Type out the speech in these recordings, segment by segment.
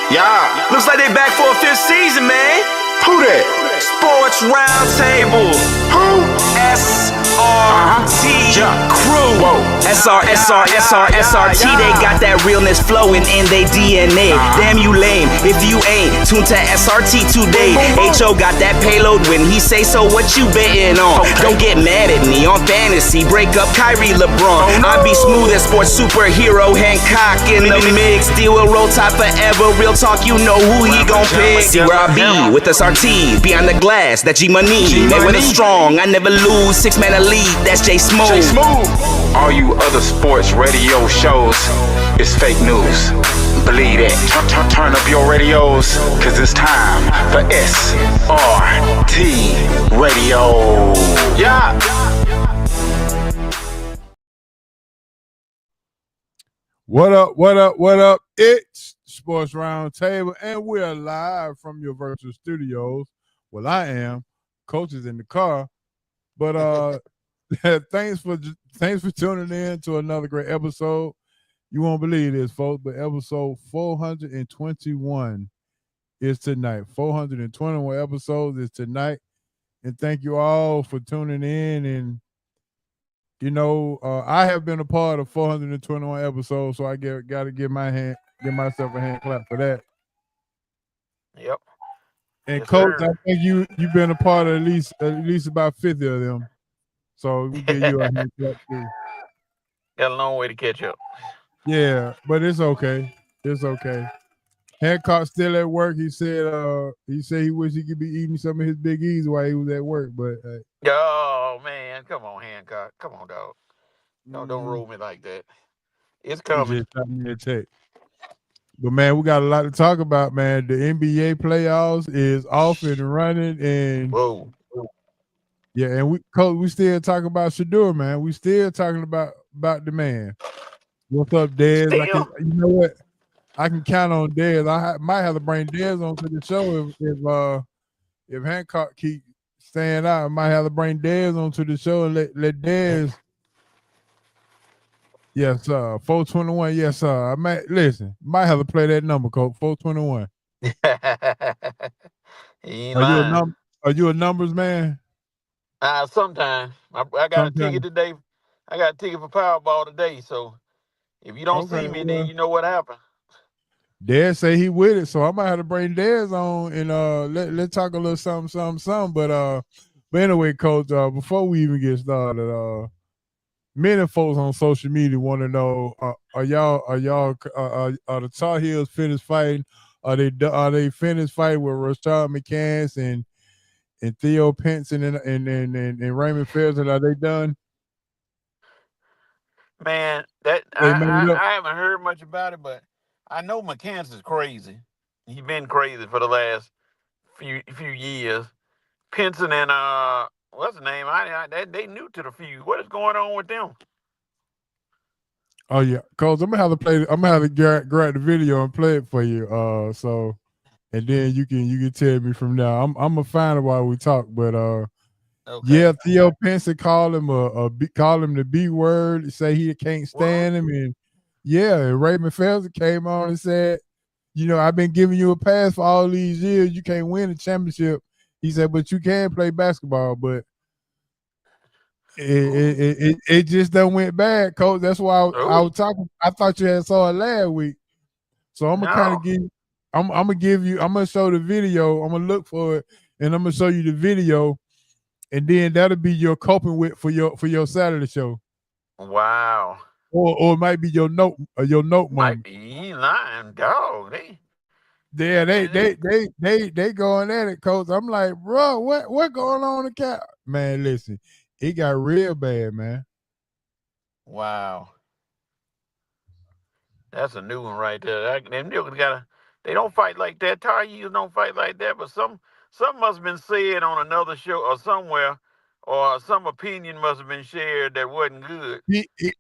Yeah, looks like they back for a fifth season, man. Who that? Sports Roundtable. Who? SRT Crew. Whoa. SRT. They got that realness flowing in their DNA. Damn you lame if you ain't tuned to SRT today. HO got that payload when he say so. What you betting on? Don't get mad at me on fantasy. Break up Kyrie LeBron. I be smooth as sports superhero Hancock in the mix. Deal with roll tide forever. Real talk, you know who he gon' pick. See where I be with SRT. Behind the glass, that G Money. They win strong. I never lose. 6-man elite. That's J Smooth. All you other sports radio shows is fake news. Believe it. Turn up your radios, cause it's time for SRT Radio. Yeah. What up? It's Sports Roundtable, and we're live from your virtual studios. Well, I am. Coach is in the car. But thanks for tuning in to another great episode. You won't believe this, folks, but episode 421 is tonight. 421 episodes is tonight. And thank you all for tuning in. And you know, I have been a part of 421 episodes, so I got to give myself a hand clap for that. Yep. And yes, Coach, sir. I think you've been a part of at least about 50 of them. So we give you a hand clap too. Got a long way to catch up. Yeah, but it's okay. It's okay. Hancock still at work. He said he wished he could be eating some of his Big E's while he was at work, but Oh man, come on, Hancock. Come on, dog. No, don't roll me like that. It's coming. Just shot me a text. But man, we got a lot to talk about, man. The NBA playoffs is off and running, and Whoa. yeah, and we still talking about Shedeur, man. We still talking about the man. What's up, Dez? You know what? I can count on Dez. I might have to bring Dez onto the show if Hancock keep staying out. I might have to bring Dez onto the show and let Dez. Yes, sir. 421. Yes, sir. Might have to play that number, Coach. 421. Are you a numbers man? Sometimes. I got a ticket today. I got a ticket for Powerball today. So if you don't see me, then you know what happened. Dez say he with it, so I might have to bring Dez on and let's talk a little something. But anyway, Coach, before we even get started, many folks on social media want to know: are the Tar Heels finished fighting? Are they finished fighting with Rashad McCants and Theo Pinson and Raymond Felton? Are they done? Man, I haven't heard much about it, but I know McCants is crazy. He's been crazy for the last few years. Pinson and what's the name? They new to the feud. What is going on with them? Oh yeah, Coach, I'm gonna have to grab the video and play it for you. So, and then you can tell me from there. I'm gonna find it while we talk, but okay. Yeah, Theo Pinson called him the B word, say he can't stand him, and and Raymond Felton came on and said, you know, I've been giving you a pass for all these years. You can't win a championship. He said, but you can play basketball, but it just done went bad, Coach. That's why I was talking. I thought you had saw it last week. So I'm gonna I'm gonna show the video. I'm gonna look for it and I'm gonna show you the video, and then that'll be your coping with for your Saturday show. Wow. Or it might be your note moment. Might be lying, dog. They going at it, Coach. I'm like, bro, what going on in the cap? Man, listen, it got real bad, man. Wow. That's a new one right there. They don't fight like that. Tar Heels don't fight like that, but some must have been said on another show or somewhere, or some opinion must have been shared that wasn't good.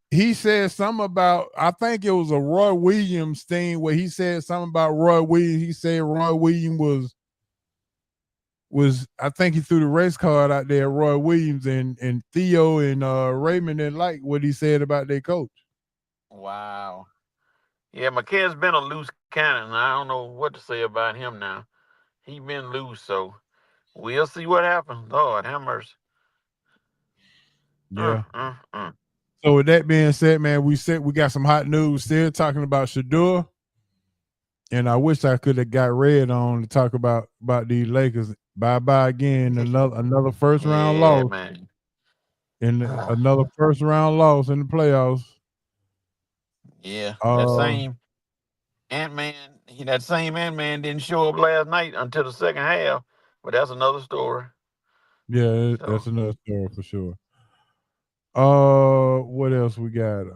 He said something about, I think it was a Roy Williams thing where he said something about Roy Williams. He said Roy Williams was I think he threw the race card out there, Roy Williams, and Theo and Raymond didn't like what he said about their coach. Wow. Yeah, McCann's been a loose cannon. I don't know what to say about him now. He been loose, so we'll see what happens. Lord have mercy. Yeah. So with that being said, man, we got some hot news still talking about Shedeur. And I wish I could have got Red on to talk about these Lakers. Bye again. Another first round loss. Man. And another first round loss in the playoffs. Yeah, that same Ant-Man didn't show up last night until the second half, but that's another story. Yeah, that's another story for sure. What else we got?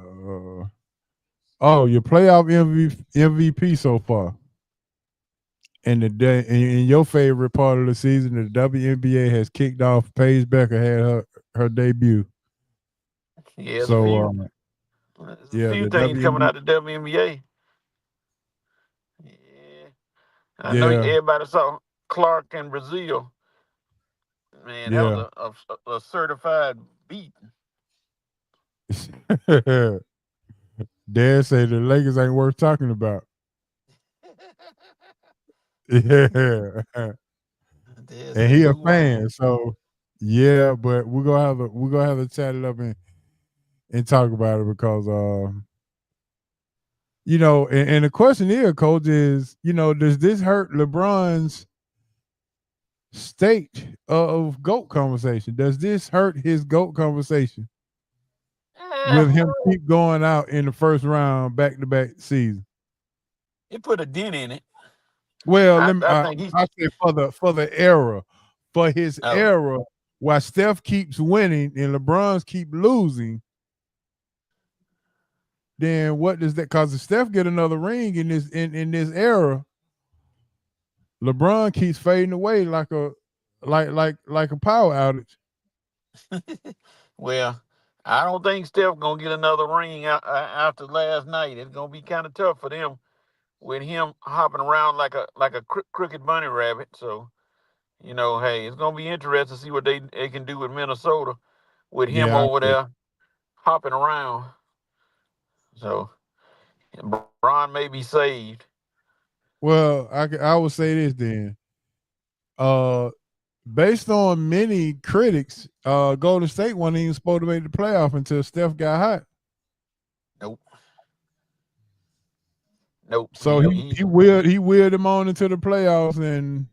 Your playoff MVP so far. And in your favorite part of the season, the WNBA has kicked off. Paige Becker had her debut. Yeah, so a few things coming out of the WNBA. Yeah, I know everybody saw Clark in Brazil. Man, that was a certified beat. Dad say the Lakers ain't worth talking about. Yeah. And he a fan, so yeah, but we're gonna have to chat it up and talk about it because and the question here, Coach, is does this hurt LeBron's state of GOAT conversation? Does this hurt his GOAT conversation with him keep going out in the first round back-to-back season? It put a dent in it. Well, I say for the era, for his era, while Steph keeps winning and LeBron's keep losing, then what does that? Because if Steph get another ring in this era, LeBron keeps fading away like a power outage. Well, I don't think Steph gonna get another ring after last night. It's gonna be kind of tough for them with him hopping around like a crooked bunny rabbit. So, hey, it's gonna be interesting to see what they can do with Minnesota with him over there hopping around. So, Bron may be saved. Well, I would say this then. Based on many critics, Golden State wasn't even supposed to make the playoff until Steph got hot. Nope. So he wheeled him on into the playoffs, and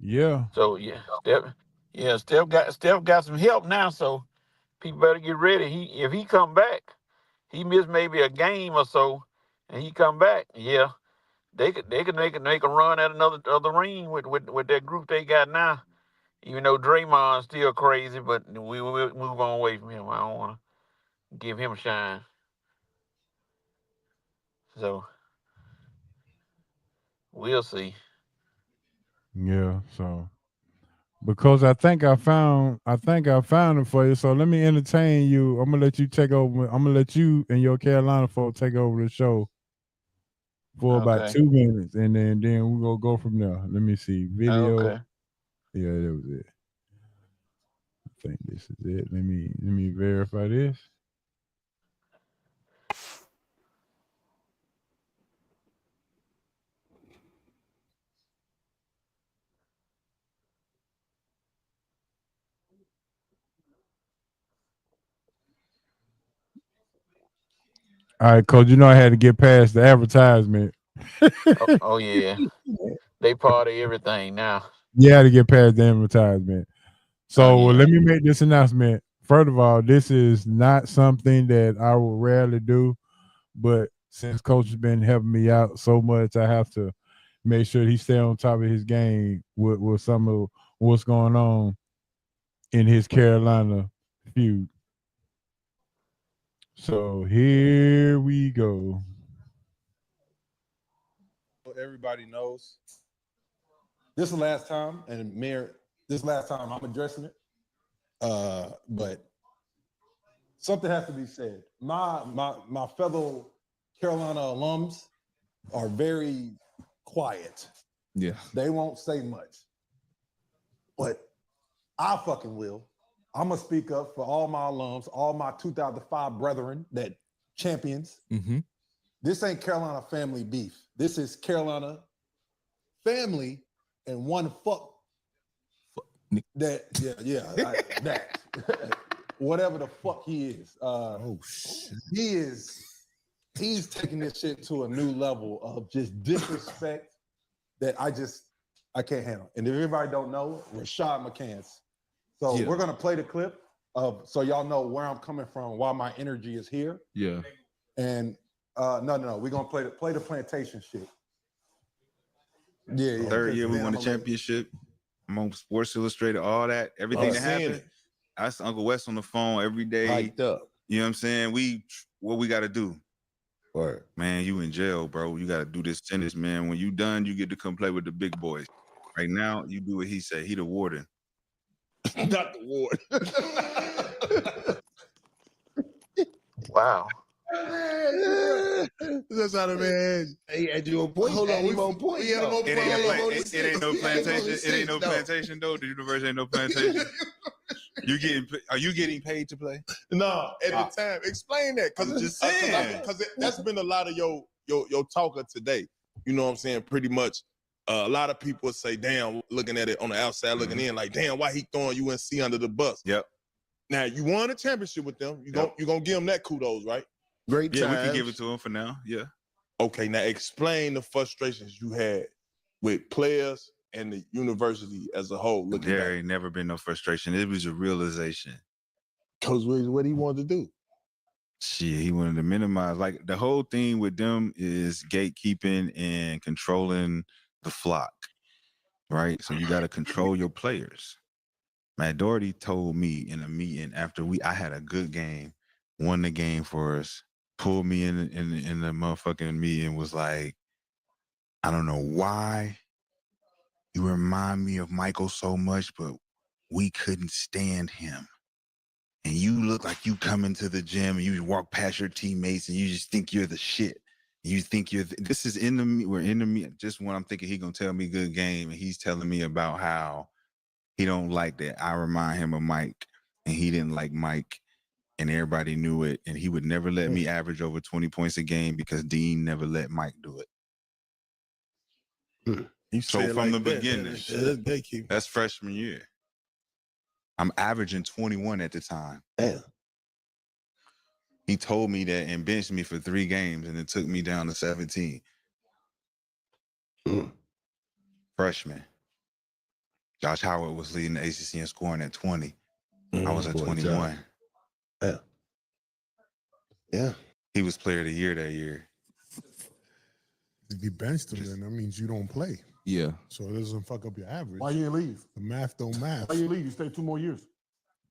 yeah. So Steph got some help now. So people better get ready. If he come back, he missed maybe a game or so, and he come back. Yeah, they could make a run at another ring with that group they got now. Even though Draymond's still crazy, but we will move on away from him. I don't want to give him a shine. So we'll see. Yeah, so because I think I found it for you. So let me entertain you. I'm gonna let you take over. I'm gonna let you and your Carolina folks take over the show for about 2 minutes, and then we're gonna go from there. Let me see video. Okay. Yeah, that was it. I think this is it. Let me verify this. All right, Coach, I had to get past the advertisement. oh yeah. They part of everything now. You had to get past the advertisement. So let me make this announcement. First of all, this is not something that I will rarely do, but since Coach has been helping me out so much, I have to make sure he stay on top of his game with some of what's going on in his Carolina feud. So here we go. Everybody knows. This is the last time, and Mayor, this is the last time I'm addressing it. But something has to be said. My fellow Carolina alums are very quiet. Yeah. They won't say much. But I fucking will. I'm going to speak up for all my alums, all my 2005 brethren that champions. Mm-hmm. This ain't Carolina family beef. This is Carolina family and one fuck. That whatever the fuck he is. Oh shit. He's taking this shit to a new level of just disrespect that I can't handle. And if everybody don't know, Rashad McCants. So we're gonna play the clip so y'all know where I'm coming from, why my energy is here. Yeah. And no, we're gonna play the plantation shit. Yeah. Third year we won the championship. I'm on Sports Illustrated, all that, everything that happened. I asked Uncle Wes on the phone every day. Hyped up. You know what I'm saying? What we gotta do. Word. Man, you in jail, bro. You gotta do this tennis, man. When you done, you get to come play with the big boys. Right now, you do what he said. He the warden. Not the warden. Wow. That's how the man. He had you on point. Hold on, we on point. It ain't no plantation. It ain't no plantation though. The universe ain't no plantation. Are you getting paid to play? No, at the time. Explain that, because just saying. Because that's been a lot of your talk of today. You know what I'm saying? Pretty much. A lot of people say, damn, looking at it on the outside, looking in, like, damn, why he throwing UNC under the bus? Yep. Now, you won a championship with them. You gonna give them that kudos, right? Great Yeah, times. we can give it to him for now. Yeah. Okay, now explain the frustrations you had with players and the university as a whole. Looking There back. ain't never been no frustration. It was a realization. Because what he wanted to do. Shit, he wanted to minimize. Like, the whole thing with them is gatekeeping and controlling the flock, right? So you got to control your players. Matt Doherty told me in a meeting after I had a good game, won the game for us, pulled me in the motherfucking meeting, was like, I don't know why you remind me of Michael so much, but we couldn't stand him. And you look like you come into the gym and you walk past your teammates and you just think you're the shit. You think this is we're in the meet. Just when I'm thinking he gonna tell me good game, and he's telling me about how he don't like that I remind him of Mike, and he didn't like Mike, and everybody knew it, and he would never let me average over 20 points a game because Dean never let Mike do it. So from the beginning, that's freshman year. I'm averaging 21 at the time. Damn. He told me that and benched me for 3 games, and it took me down to 17. Freshman. Josh Howard was leading the ACC in scoring at 20. I was at 21. Yeah. He was player of the year that year. If you benched him, then that means you don't play. Yeah. So it doesn't fuck up your average. Why you leave? The math don't math. Why you leave? You stay 2 more years.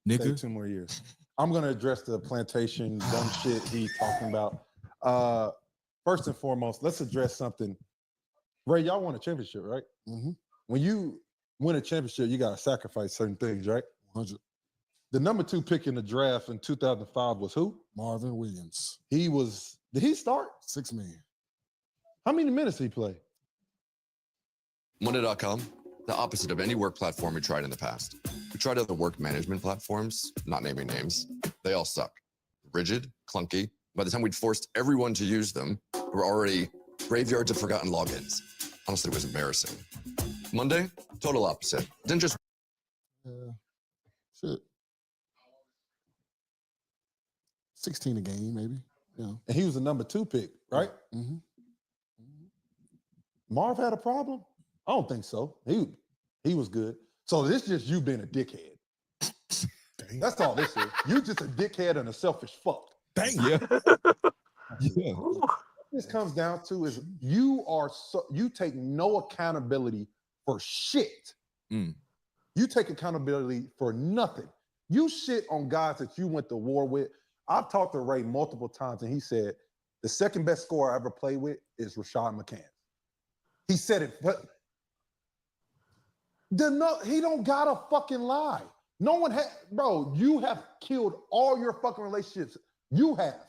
Stay 2 more years. I'm gonna address the plantation dumb shit he's talking about. First and foremost, let's address something. Ray, y'all won a championship, right? Mm-hmm. When you win a championship, you gotta sacrifice certain things, right? 100. The number 2 pick in the draft in 2005 was who? Marvin Williams. Did he start? 6 million. How many minutes did he play? Monday.com, the opposite of any work platform we tried in the past. We tried other work management platforms, not naming names. They all suck. Rigid, clunky. By the time we'd forced everyone to use them, we were already graveyards of forgotten logins. Honestly, it was embarrassing. Monday, total opposite. Didn't just Shit. 16 a game, maybe. Yeah. And he was the number 2 pick, right? Mm-hmm. Marv had a problem? I don't think so. He was good. So this is just you being a dickhead. Dang. That's all this is. You just a dickhead and a selfish fuck. Dang. Yeah. What this comes down to is you take no accountability for shit. You take accountability for nothing. You shit on guys that you went to war with. I've talked to Ray multiple times, and he said the second best scorer I ever played with is Rashad McCants. He said it, but he don't gotta fucking lie. No one bro, you have killed all your fucking relationships. You have.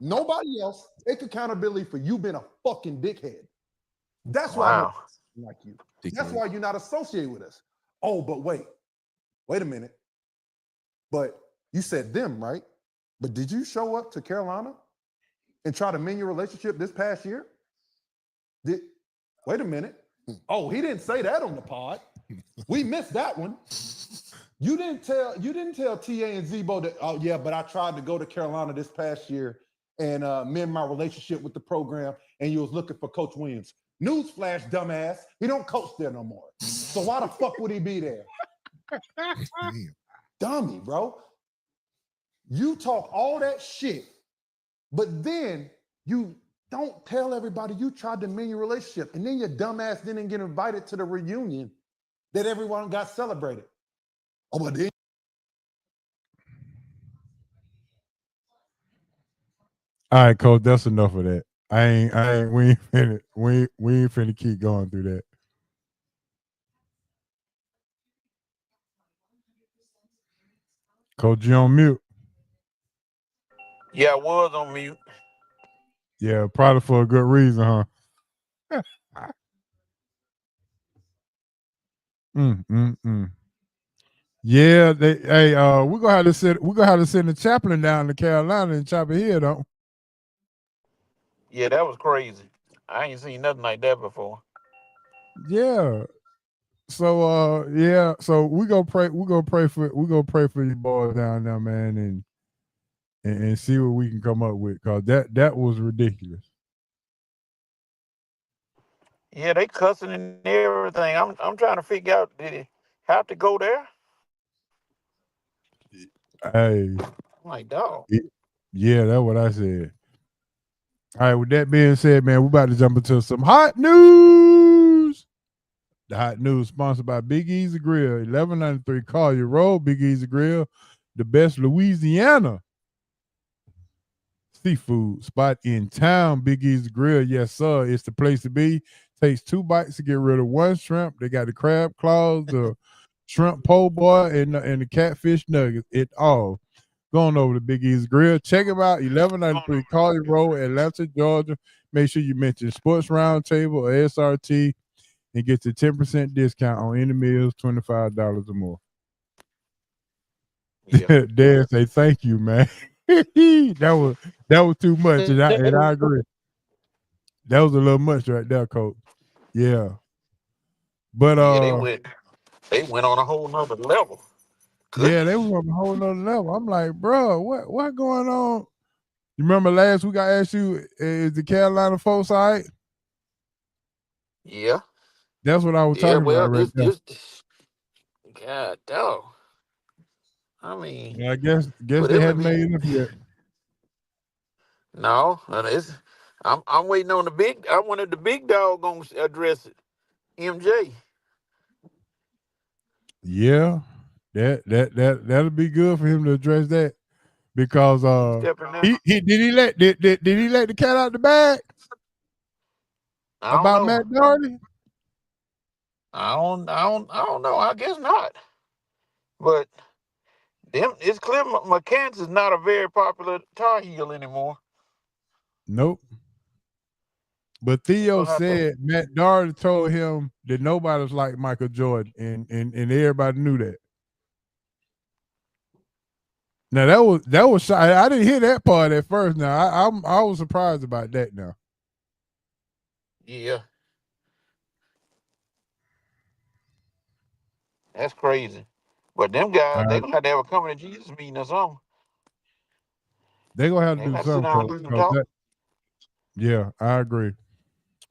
Nobody else take accountability for you being a fucking dickhead. That's why I don't like you. That's why you're not associated with us. Oh, but wait a minute. But you said them, right? But did you show up to Carolina? and try to mend your relationship this past year? Wait a minute. Oh, he didn't say that on the pod. We missed that one. You didn't tell TA and Zebo that, oh yeah, but I tried to go to Carolina this past year and mend my relationship with the program, and you was looking for Coach Williams. Newsflash, dumbass, he don't coach there no more. So why the fuck would he be there? Dummy, bro. You talk all that shit, but then you don't tell everybody you tried to mend your relationship, and then your dumbass didn't get invited to the reunion that everyone got celebrated. Oh, but then. All right, Coach, that's enough of that. We ain't finna keep going through that. Coach, you on mute. Yeah, I was on mute. Yeah, probably for a good reason, huh? Yeah, we're gonna have to send the chaplain down to Carolina and chop it here, though. Yeah, that was crazy. I ain't seen nothing like that before. Yeah. So so we're gonna pray for you boys down there, man, and see what we can come up with, because that was ridiculous. Yeah, they cussing and everything. I'm trying to figure out, did he have to go there? Hey. I'm like, dog. Yeah, that's what I said. All right, with that being said, man, we're about to jump into some hot news. The hot news sponsored by Big Easy Grill, 1193 Collier Road. Big Easy Grill, the best Louisiana seafood spot in town. Big Easy Grill, yes sir, it's the place to be. Takes 2 bites to get rid of 1 shrimp. They got the crab claws, the shrimp po' boy, and the catfish nuggets. It all. Going over to Big Easy Grill. Check them out, 1193 Collier Road, Atlanta, Georgia. Make sure you mention Sports Roundtable or SRT and get the 10% discount on any meals, $25 or more. Yeah. Dad say thank you, man. that was too much, and I agree. That was a little much right there, Coach. Yeah. But they went on a whole nother level. Yeah, they were on a whole nother level. I'm like, bro, what going on? You remember last week I asked you, is the Carolina folks all right? Yeah. That's what I was talking about right there. God, dog. I mean, yeah, I guess they hadn't made enough yet. No, I'm waiting on I wanted the big dog gonna address it. MJ. Yeah, that'll be good for him to address that, because did he let the cat out the bag about Matt Doherty? I don't know. I guess not. But it's clear McCants is not a very popular Tar Heel anymore. Nope. But Theo said Matt Doherty told him that nobody's like Michael Jordan, and everybody knew that. Now that was I didn't hear that part at first. Now I was surprised about that. Now. Yeah. That's crazy. But them guys, they gonna have to have a coming to Jesus meeting or something. They gonna have to do something. Yeah, I agree.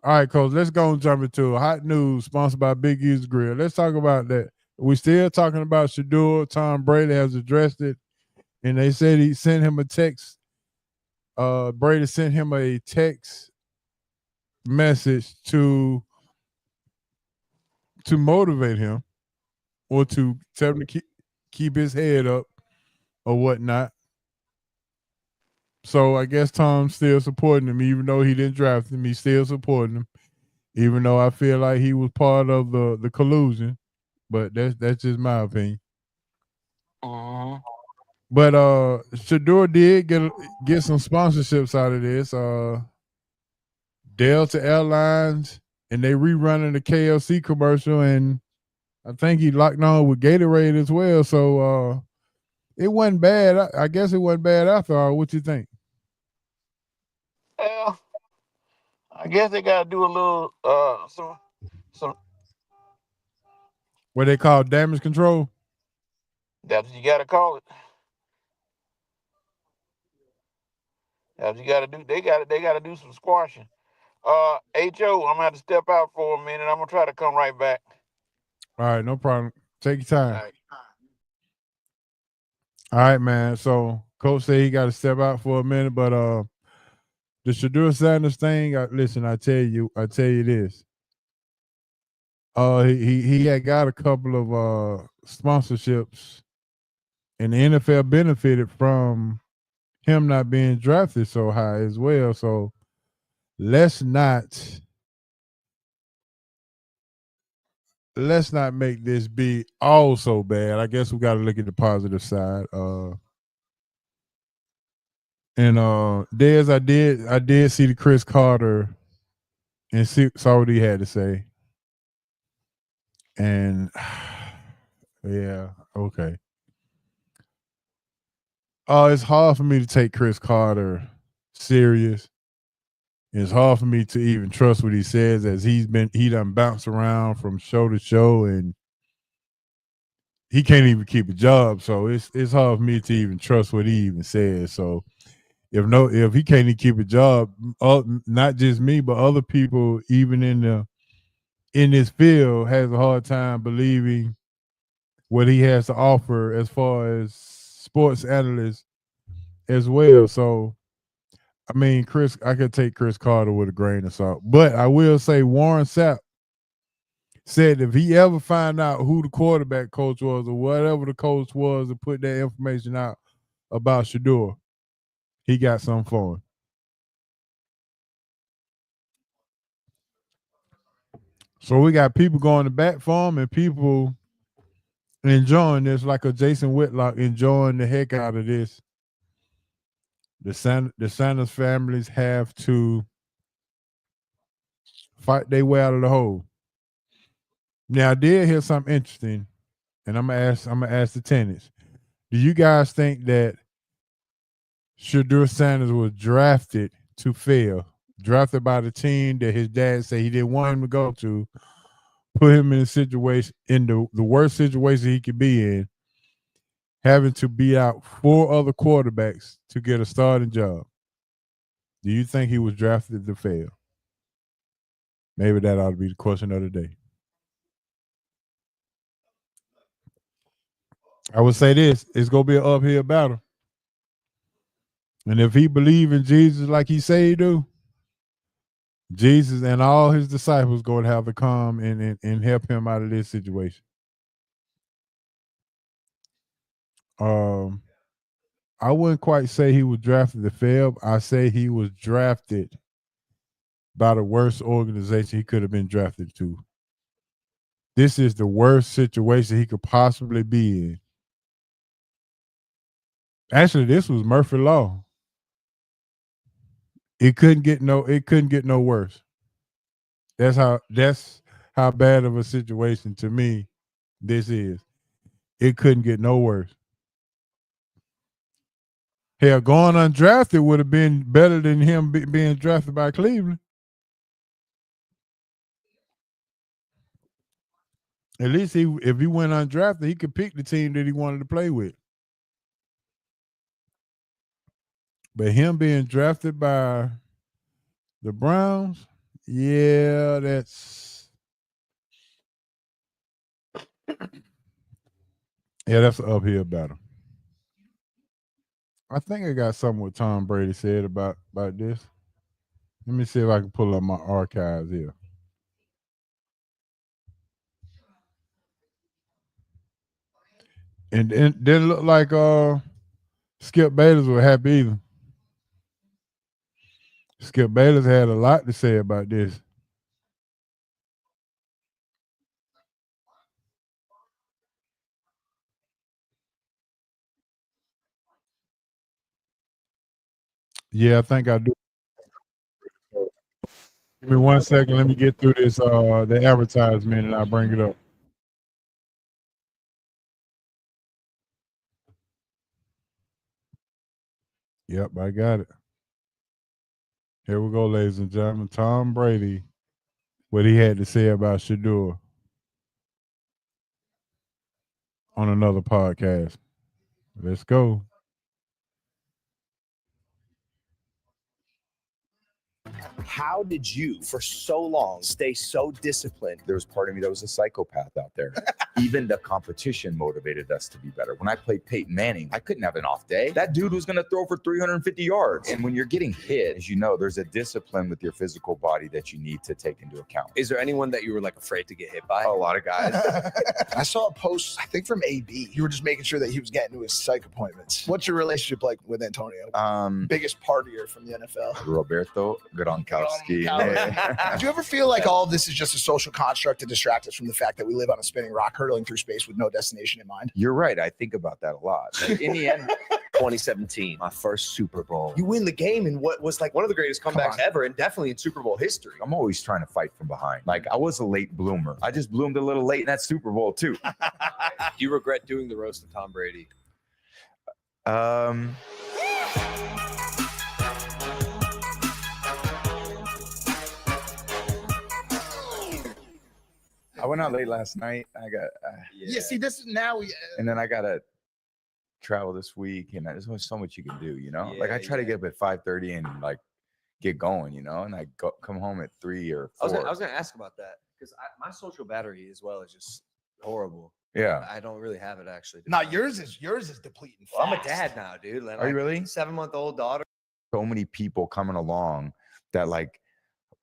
All right, Coach, let's go and jump into hot news sponsored by Big Easy Grill. Let's talk about that. We're still talking about Shedeur. Tom Brady has addressed it, and they said he sent him a text. Brady sent him a text message to motivate him, or to tell him to keep his head up or whatnot. So I guess Tom's still supporting him, even though he didn't draft him. He's still supporting him, even though I feel like he was part of the collusion. But that's just my opinion. But Shedeur did get some sponsorships out of this. Delta Airlines, and they rerunning the KFC commercial, and I think he locked on with Gatorade as well. So it wasn't bad. I guess it wasn't bad after all. What you think? Well, I guess they gotta do a little some What they call damage control. that's what you gotta call it. That's what you gotta do. They gotta do some squashing. HO, I'm gonna have to step out for a minute. I'm gonna try to come right back. All right, no problem. Take your time. All right. All right, man. So coach said he got to step out for a minute, but the Shedeur Sanders thing. Listen, I tell you this. He had got a couple of sponsorships, and the NFL benefited from him not being drafted so high as well. So let's not make this be all so bad. I guess we got to look at the positive side. And Dez, I did see the Chris Carter and saw what he had to say. And yeah, okay. It's hard for me to take Chris Carter serious. It's hard for me to even trust what he says, as he done bounced around from show to show, and he can't even keep a job. So it's hard for me to even trust what he even says. So if he can't even keep a job, not just me, but other people, even in this field, has a hard time believing what he has to offer as far as sports analysts as well. So, I mean, I could take Chris Carter with a grain of salt, but I will say Warren Sapp said if he ever find out who the quarterback coach was or whatever the coach was to put that information out about Shedeur, he got something for him. So we got people going to bat for him and people enjoying this, like a Jason Whitlock enjoying the heck out of this. The Sanders families have to fight their way out of the hole. Now I did hear something interesting, and I'm gonna ask the tenants. Do you guys think that Shedeur Sanders was drafted to fail? Drafted by the team that his dad said he didn't want him to go to, put him in a situation, in the worst situation he could be in, having to beat out 4 other quarterbacks to get a starting job. Do you think he was drafted to fail? Maybe that ought to be the question of the day. I would say this: it's gonna be an uphill battle, and if he believe in Jesus like he say he do, Jesus and all his disciples going to have to come and help him out of this situation. I wouldn't quite say he was drafted to fail. I say he was drafted by the worst organization he could have been drafted to. This is the worst situation he could possibly be in. Actually, this was Murphy Law. It couldn't get no worse. That's how bad of a situation to me this is. It couldn't get no worse. Hell, going undrafted would have been better than him being drafted by Cleveland. At least if he went undrafted, he could pick the team that he wanted to play with. But him being drafted by the Browns, yeah, that's an uphill battle. I think I got something what Tom Brady said about this. Let me see if I can pull up my archives here. And it didn't look like Skip Bayless was happy either. Skip Bayless had a lot to say about this. Yeah, I think I do. Give me 1 second. Let me get through this the advertisement and I'll bring it up. Yep, I got it. Here we go, ladies and gentlemen. Tom Brady, what he had to say about Shedeur on another podcast. Let's go. How did you, for so long, stay so disciplined? There was part of me that was a psychopath out there. Even the competition motivated us to be better. When I played Peyton Manning, I couldn't have an off day. That dude was going to throw for 350 yards. And when you're getting hit, as you know, there's a discipline with your physical body that you need to take into account. Is there anyone that you were like afraid to get hit by? A lot of guys. I saw a post, I think from AB. You were just making sure that he was getting to his psych appointments. What's your relationship like with Antonio? Biggest partier from the NFL? Roberto Gronkowski. Do you ever feel like all of this is just a social construct to distract us from the fact that we live on a spinning rock hurtling through space with no destination in mind? You're right. I think about that a lot. Like, in the end, 2017, my first Super Bowl. You win the game in what was like one of the greatest comebacks ever, and definitely in Super Bowl history. I'm always trying to fight from behind. Like, I was a late bloomer. I just bloomed a little late in that Super Bowl, too. Do you regret doing the roast of Tom Brady? I went out late last night. I got See, this is now. And then I gotta travel this week, and there's only so much you can do, you know. Like I try to get up at 5:30 and like get going, you know, and I come home at 3 or 4. I was gonna ask about that because my social battery as well is just horrible. Yeah, I don't really have it actually. Now yours is depleting. Well, I'm a dad now, dude. Are you really? 7-month-old daughter. So many people coming along that like,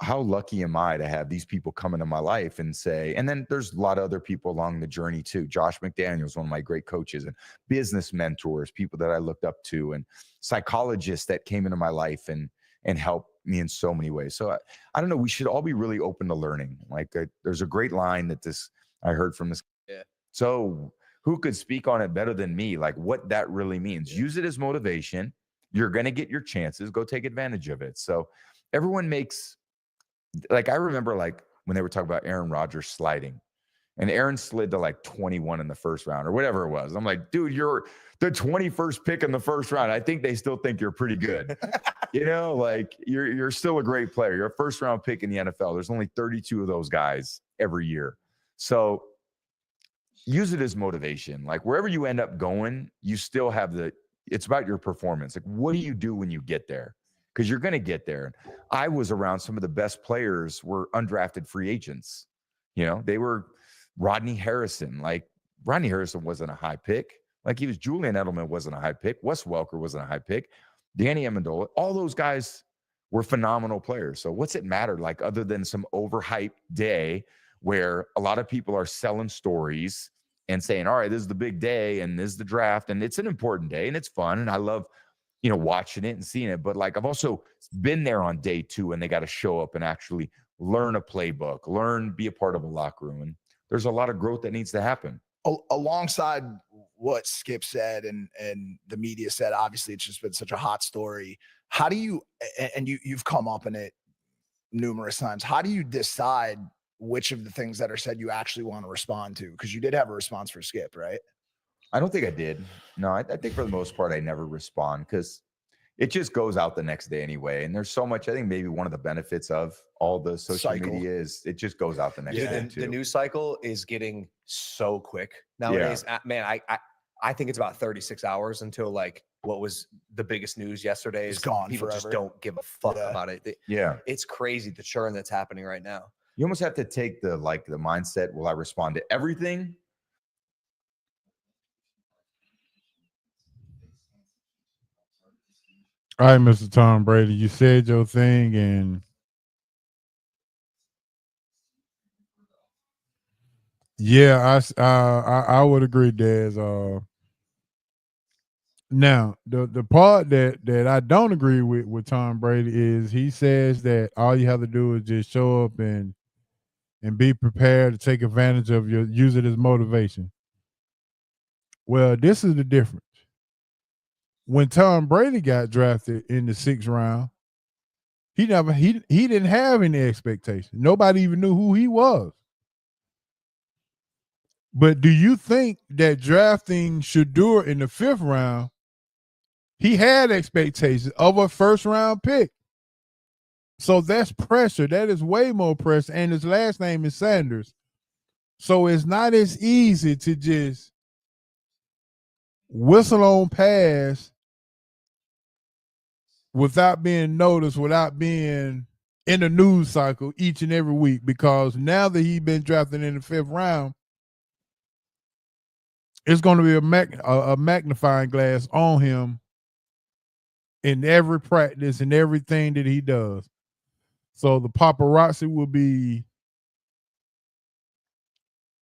how lucky am I to have these people come into my life and say, and then there's a lot of other people along the journey too. Josh McDaniels, one of my great coaches, and business mentors, people that I looked up to, and psychologists that came into my life and helped me in so many ways. So I don't know. We should all be really open to learning. Like there's a great line that I heard from this. Yeah. So who could speak on it better than me? Like what that really means. Use it as motivation. You're going to get your chances. Go take advantage of it. So everyone makes, like, I remember like when they were talking about Aaron Rodgers sliding, and Aaron slid to like 21 in the first round or whatever it was. I'm like, dude, you're the 21st pick in the first round. I think they still think you're pretty good. You know, like you're still a great player. You're a first round pick in the NFL. There's only 32 of those guys every year. So use it as motivation. Like wherever you end up going, you still have it's about your performance. Like, what do you do when you get there? Because you're going to get there. I was around some of the best players were undrafted free agents. You know, they were Rodney Harrison. Like Rodney Harrison wasn't a high pick. Like he was Julian Edelman wasn't a high pick. Wes Welker wasn't a high pick. Danny Amendola. All those guys were phenomenal players. So what's it matter? Like other than some overhyped day where a lot of people are selling stories and saying, all right, this is the big day and this is the draft. And it's an important day and it's fun. And I love, you know, watching it and seeing it. But like, I've also been there on day 2 and they got to show up and actually learn a playbook, be a part of a locker room. And there's a lot of growth that needs to happen. Alongside what Skip said and the media said, obviously it's just been such a hot story. How do you, and you've come up in it numerous times, how do you decide which of the things that are said you actually want to respond to? Because you did have a response for Skip, right? I don't think I did. No, I think for the most part, I never respond because it just goes out the next day anyway. And there's so much, I think maybe one of the benefits of all the social media is it just goes out the next day too. The news cycle is getting so quick nowadays. Yeah. Man, I think it's about 36 hours until like what was the biggest news yesterday is gone. People forever. Just don't give a fuck about it. It's crazy the churn that's happening right now. You almost have to take the mindset, will I respond to everything? All right, Mr. Tom Brady, you said your thing, and yeah, I would agree, Dez. Now, the part that I don't agree with Tom Brady is he says that all you have to do is just show up and be prepared to take advantage of use it as motivation. Well, this is the difference. When Tom Brady got drafted in the 6th round, he didn't have any expectation. Nobody even knew who he was. But do you think that drafting Shedeur in the 5th round, he had expectations of a 1st round pick? So that's pressure. That is way more pressure. And his last name is Sanders. So it's not as easy to just whistle on pass without being noticed, without being in the news cycle each and every week, because now that he's been drafted in the 5th round, it's going to be a magnifying glass on him in every practice and everything that he does. So the paparazzi will be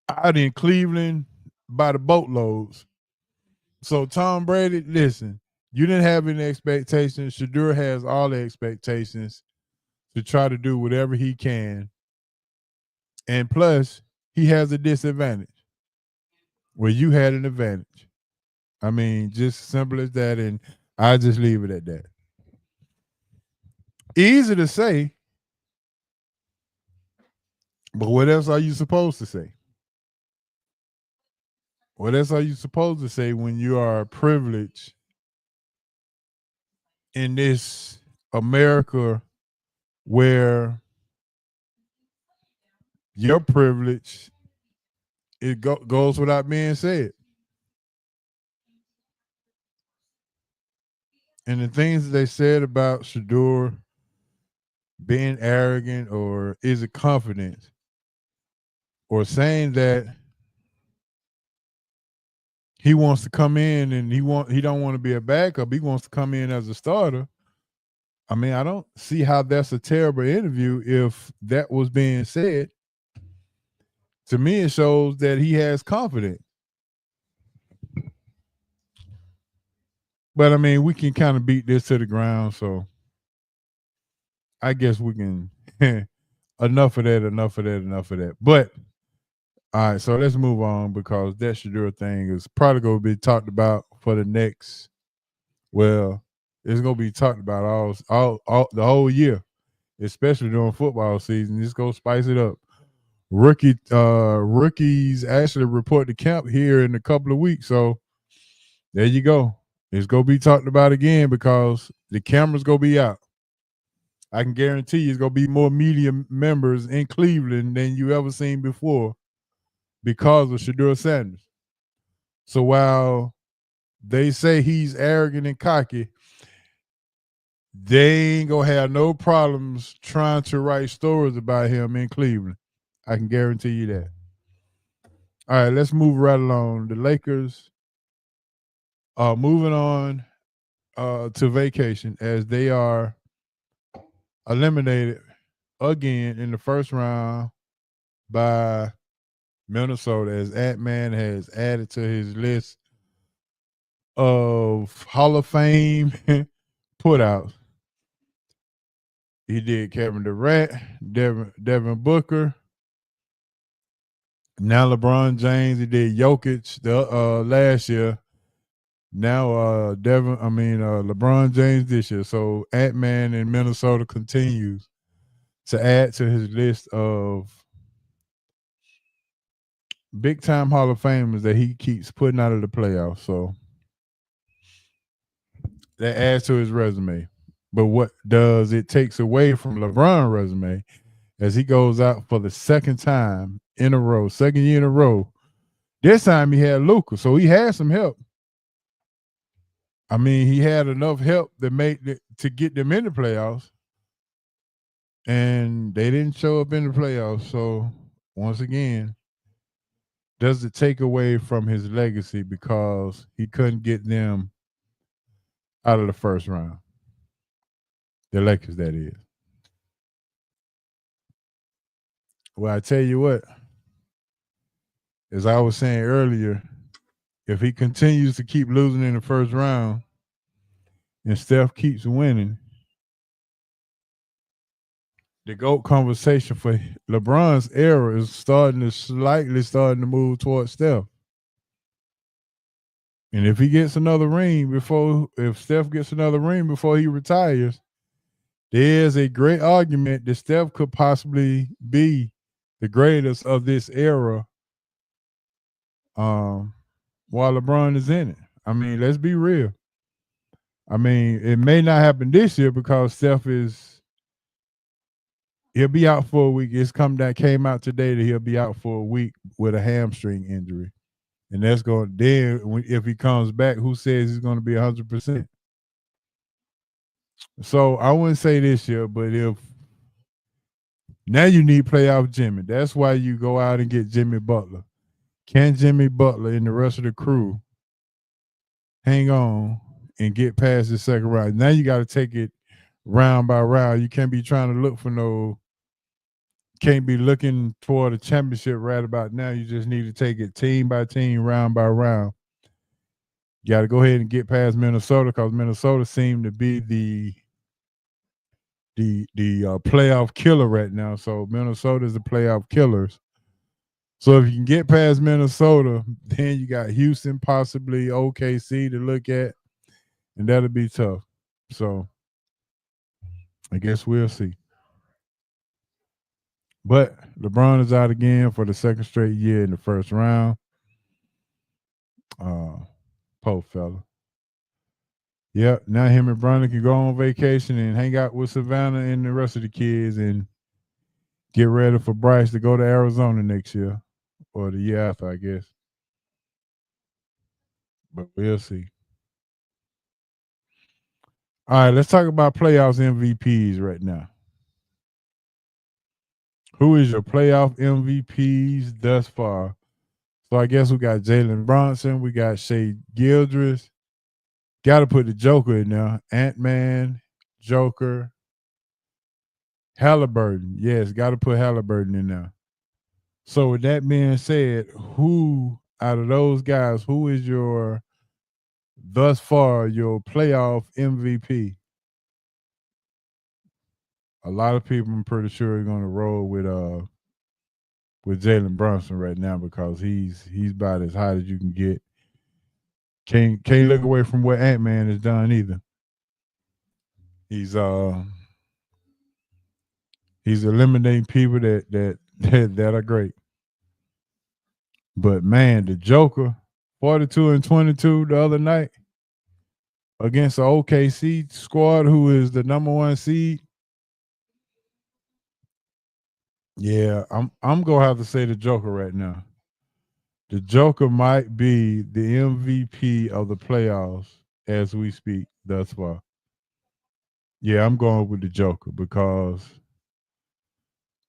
out in Cleveland by the boatloads. So Tom Brady, listen, you didn't have any expectations. Shedeur has all the expectations to try to do whatever he can. And plus, he has a disadvantage where you had an advantage. I mean, just simple as that, and I just leave it at that. Easy to say, but what else are you supposed to say? What else are you supposed to say when you are privileged in this America where your privilege goes without being said? And the things that they said about Shedeur being arrogant, or is it confidence, or saying that he wants to come in and he don't want to be a backup, he wants to come in as a starter. I mean, I don't see how that's a terrible interview if that was being said. To me, it shows that he has confidence. But I mean, we can kind of beat this to the ground, so I guess we can enough of that. But all right, so let's move on, because that Shedeur thing is probably going to be talked about for the next, well, it's going to be talked about all the whole year, especially during football season. Just go spice it up. Rookies actually report to camp here in a couple of weeks, so there you go. It's going to be talked about again because the camera's going to be out. I can guarantee you it's going to be more media members in Cleveland than you ever seen before because of Shedeur Sanders. So while they say he's arrogant and cocky, they ain't going to have no problems trying to write stories about him in Cleveland. I can guarantee you that. All right, let's move right along. The Lakers are moving on to vacation as they are eliminated again in the first round by Minnesota, as Ant-Man has added to his list of Hall of Fame putouts. He did Kevin Durant, Devin Booker. Now LeBron James. He did Jokic last year. Now LeBron James this year. So Ant-Man in Minnesota continues to add to his list of big-time Hall of Famers that he keeps putting out of the playoffs. So that adds to his resume. But what does it takes away from LeBron's resume as he goes out for the second time in a row, second year in a row. This time he had Luka, so he had some help. I mean, he had enough help to get them in the playoffs, and they didn't show up in the playoffs. So once again, does it take away from his legacy because he couldn't get them out of the first round? The Lakers, that is. Well, I tell you what, as I was saying earlier, if he continues to keep losing in the first round and Steph keeps winning, the GOAT conversation for LeBron's era is starting to move towards Steph. And if he gets another ring if Steph gets another ring before he retires, there's a great argument that Steph could possibly be the greatest of this era while LeBron is in it. I mean, let's be real. I mean, it may not happen this year because Steph is He'll be out for a week. Came out today that he'll be out for a week with a hamstring injury. And that's going if he comes back, who says he's going to be 100%? So I wouldn't say this year, but if now you need playoff Jimmy. That's why you go out and get Jimmy Butler. Can Jimmy Butler and the rest of the crew hang on and get past the second round? Now you got to take it round by round. You can't be trying to look for can't be looking toward a championship right about now. You just need to take it team by team, round by round. You got to go ahead and get past Minnesota because Minnesota seemed to be the playoff killer right now. So Minnesota is the playoff killers. So if you can get past Minnesota, then you got Houston, possibly OKC to look at, and that'll be tough. So I guess we'll see. But LeBron is out again for the second straight year in the first round. Poor fella. Yep, now him and Bronny can go on vacation and hang out with Savannah and the rest of the kids and get ready for Bryce to go to Arizona next year or the year after, I guess. But we'll see. All right, let's talk about playoffs MVPs right now. Who is your playoff MVPs thus far? So I guess we got Jalen Brunson, we got Shai Gilgeous. Got to put the Joker in there. Ant-Man, Joker, Halliburton. Yes, got to put Halliburton in there. So with that being said, who out of those guys, who is thus far your playoff MVP? A lot of people, I'm pretty sure, are going to roll with Jalen Brunson right now because he's about as hot as you can get. Can't look away from what Ant-Man has done either. He's eliminating people that are great. But man, the Joker, 42-22 the other night against the OKC squad, who is the number 1 seed. Yeah, I'm gonna have to say the Joker right now. The Joker might be the MVP of the playoffs as we speak thus far. Yeah, I'm going with the Joker because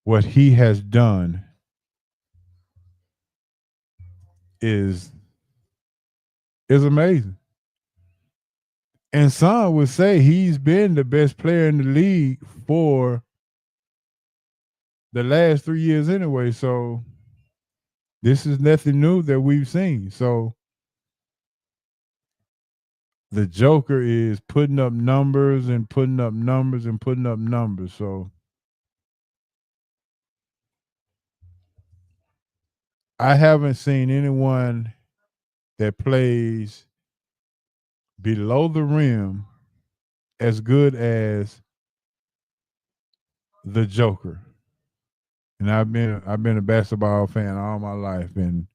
what he has done is amazing. And some would say he's been the best player in the league for the last 3 years anyway. So this is nothing new that we've seen. So the Joker is putting up numbers and putting up numbers and putting up numbers. So I haven't seen anyone that plays below the rim as good as the Joker. And I've been a basketball fan all my life, and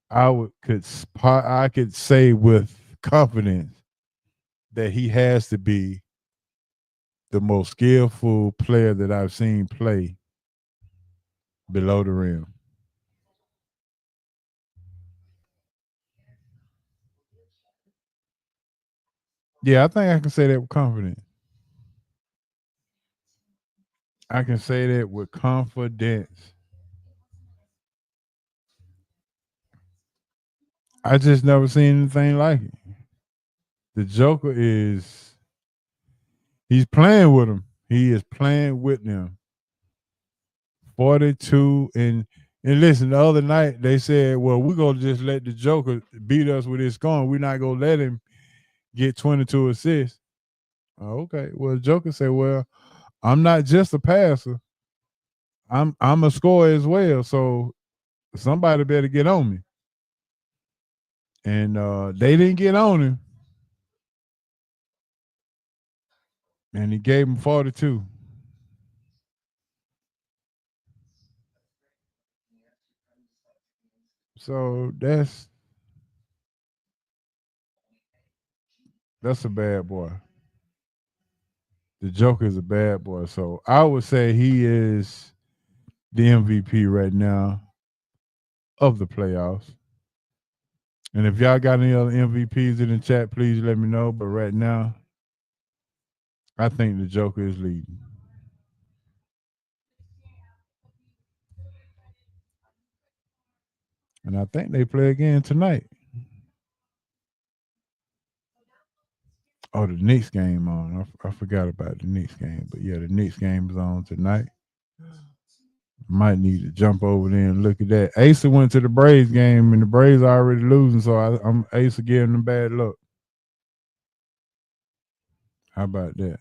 I could say with confidence that he has to be the most skillful player that I've seen play below the rim. Yeah, I think I can say that with confidence. I can say that with confidence. I just never seen anything like it. The Joker he's playing with him. He is playing with them. 42 and listen, the other night they said, well, we're going to just let the Joker beat us with his scoring. We're not going to let him get 22 assists. Okay. Well, the Joker said, well, I'm not just a passer. I'm a scorer as well. So somebody better get on me. And they didn't get on him. And he gave him 42. So that's a bad boy. the Joker is a bad boy. So I would say he is the MVP right now of the playoffs. And if y'all got any other MVPs in the chat, please let me know. But right now, I think the Joker is leading. And I think they play again tonight. Oh, the Knicks game on. I forgot about the Knicks game. But yeah, the Knicks game is on tonight. Might need to jump over there and look at that. Asa went to the Braves game, and the Braves are already losing, so I'm Asa giving them bad luck. How about that?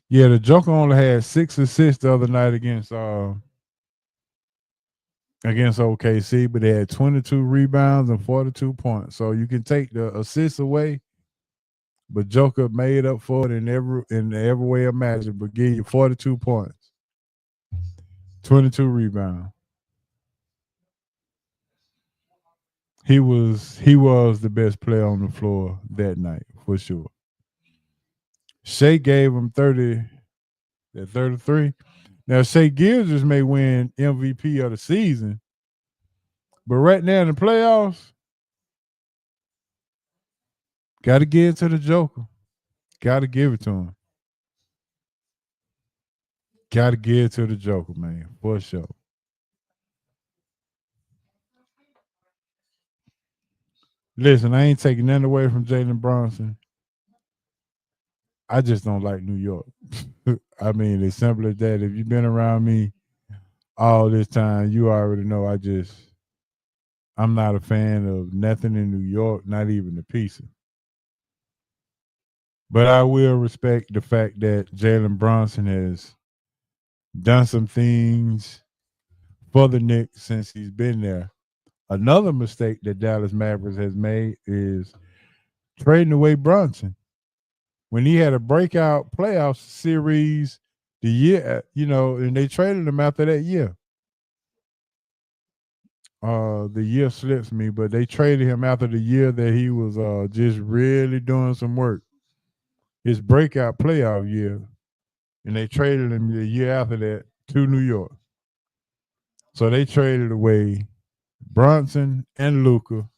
Yeah, the Joker only had 6 assists the other night against OKC, but they had 22 rebounds and 42 points. So you can take the assists away, but Joker made up for it in every way imaginable. But give you 42 points, 22 rebounds. He was the best player on the floor that night for sure. Shea gave him 33. Now Shea Gilgeous may win MVP of the season, but right now in the playoffs, got to give it to the Joker. Got to give it to him. Got to give it to the Joker, man, for sure. Listen, I ain't taking nothing away from Jalen Brunson. I just don't like New York. I mean, it's simple as that. If you've been around me all this time, you already know I'm not a fan of nothing in New York, not even the pizza. But I will respect the fact that Jalen Brunson has done some things for the Knicks since he's been there. Another mistake that Dallas Mavericks has made is trading away Brunson. When he had a breakout playoff series the year, and they traded him after that year. The year slips me, but they traded him after the year that he was just really doing some work. His breakout playoff year, and they traded him the year after that to New York. So they traded away Brunson and Luka.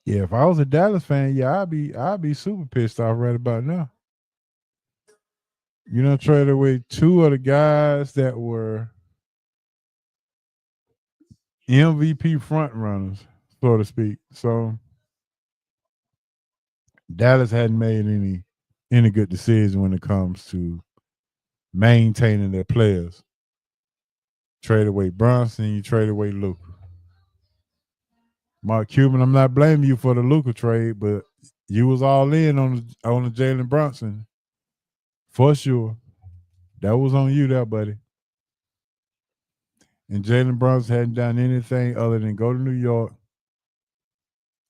Yeah, if I was a Dallas fan, yeah, I'd be super pissed off right about now. Traded away 2 of the guys that were MVP front runners, so to speak. So Dallas hadn't made any good decision when it comes to maintaining their players. Trade away Brunson, you trade away Luka. Mark Cuban, I'm not blaming you for the Luka trade, but you was all in on the Jalen Brunson for sure. That was on you there, buddy. And Jalen Brunson hadn't done anything other than go to New York,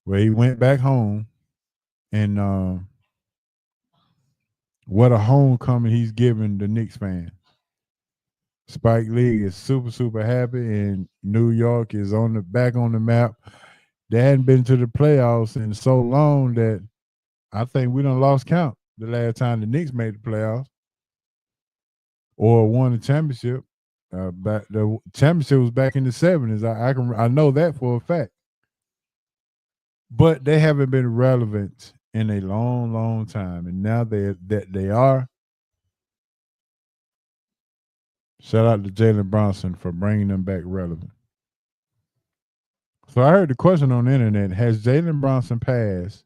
where he went back home, and what a homecoming he's given the Knicks fans. Spike Lee is super, super happy, and New York is back on the map. They hadn't been to the playoffs in so long that I think we done lost count the last time the Knicks made the playoffs or won the championship. The championship was back in the 70s. I know that for a fact. But they haven't been relevant in a long, long time, and now that they are. Shout out to Jalen Brunson for bringing them back relevant. So I heard the question on the internet: has Jalen Brunson passed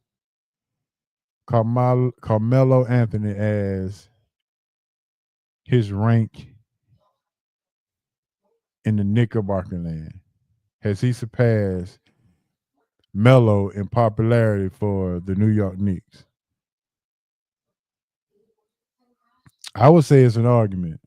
Carmelo Anthony as his rank in the Knickerbocker land? Has he surpassed Melo in popularity for the New York Knicks? I would say it's an argument.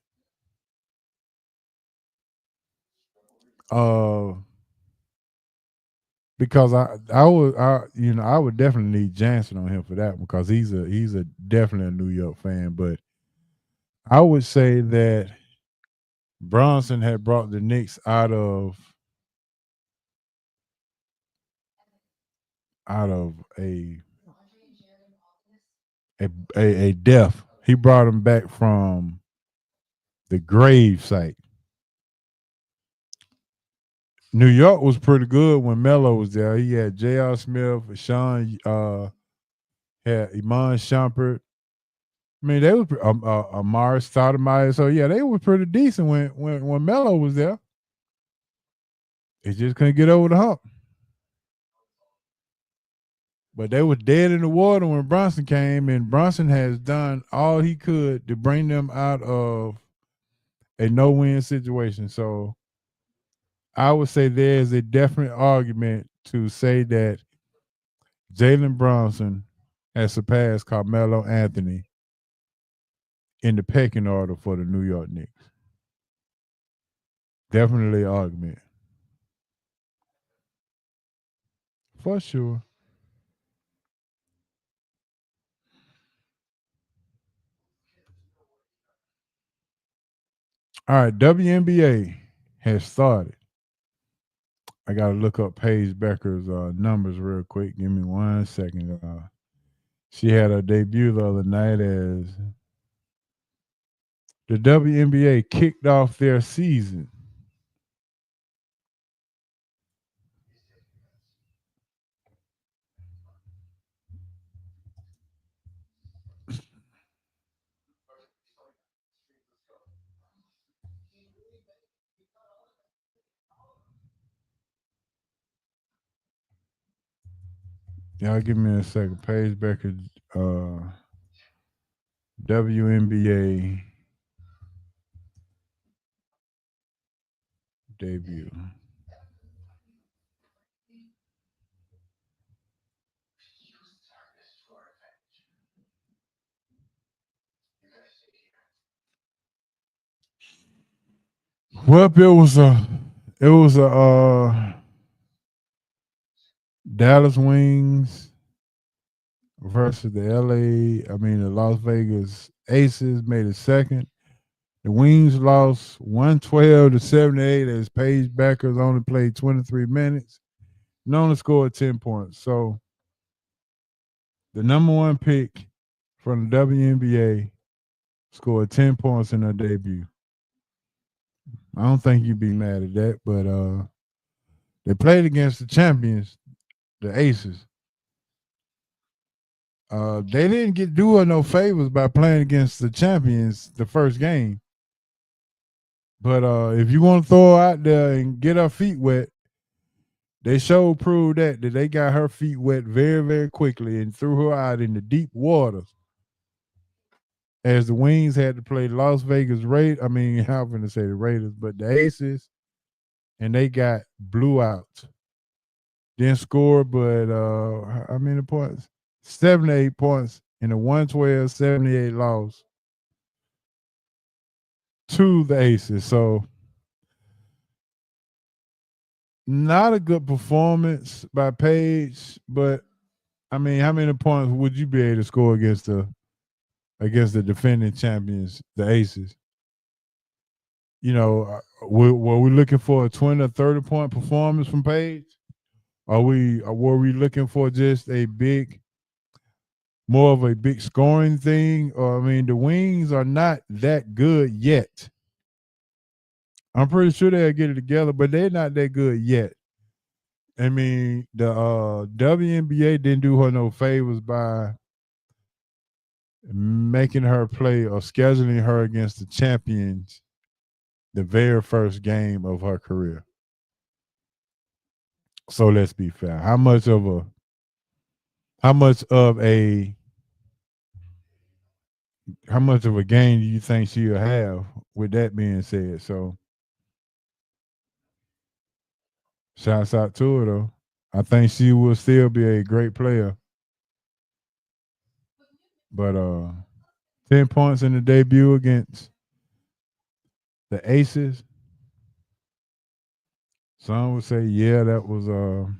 Because I would definitely need Jansen on him for that one, because he's a definitely a New York fan. But I would say that Bronson had brought the Knicks out of a death. He brought them back from the grave site. New York was pretty good when Melo was there. He had J.R. Smith, Sean, had Iman Shumpert. I mean, they were Amari Stoudemire. So yeah, they were pretty decent when Melo was there. They just couldn't get over the hump. But they were dead in the water when Bronson came, and Bronson has done all he could to bring them out of a no-win situation. So I would say there's a definite argument to say that Jalen Bronson has surpassed Carmelo Anthony in the pecking order for the New York Knicks. Definitely an argument. For sure. All right, WNBA has started. I got to look up Paige Becker's numbers real quick. Give me 1 second. She had her debut the other night as the WNBA kicked off their season. Y'all give me a second. Paige Becker, WNBA debut. Well, it was a Dallas Wings versus the the Las Vegas Aces made it second. The Wings lost 112-78 as Paige Beckers only played 23 minutes and only scored 10 points. So the number one pick from the WNBA scored 10 points in her debut. I don't think you'd be mad at that, but they played against the champions, the Aces. They didn't do her no favors by playing against the champions the first game. But if you want to throw her out there and get her feet wet, they sure proved that they got her feet wet very, very quickly and threw her out in the deep waters. As the Wings had to play Las Vegas Raiders, I'm going to say the Raiders, but the Aces, and they got blew out. Didn't score, but how many points? 78 points in a 112-78 loss to the Aces. So not a good performance by Paige, but how many points would you be able to score against the defending champions, the Aces? Were we looking for a 20 or 30 point performance from Paige? Were we looking for just more of a big scoring thing? Or the Wings are not that good yet. I'm pretty sure they'll get it together, but they're not that good yet. The WNBA didn't do her no favors by making her play or scheduling her against the champions the very first game of her career. So let's be fair. How much of a game do you think she'll have with that being said? So shouts out to her though. I think she will still be a great player. But 10 points in the debut against the Aces. Some would say, yeah, that wasn't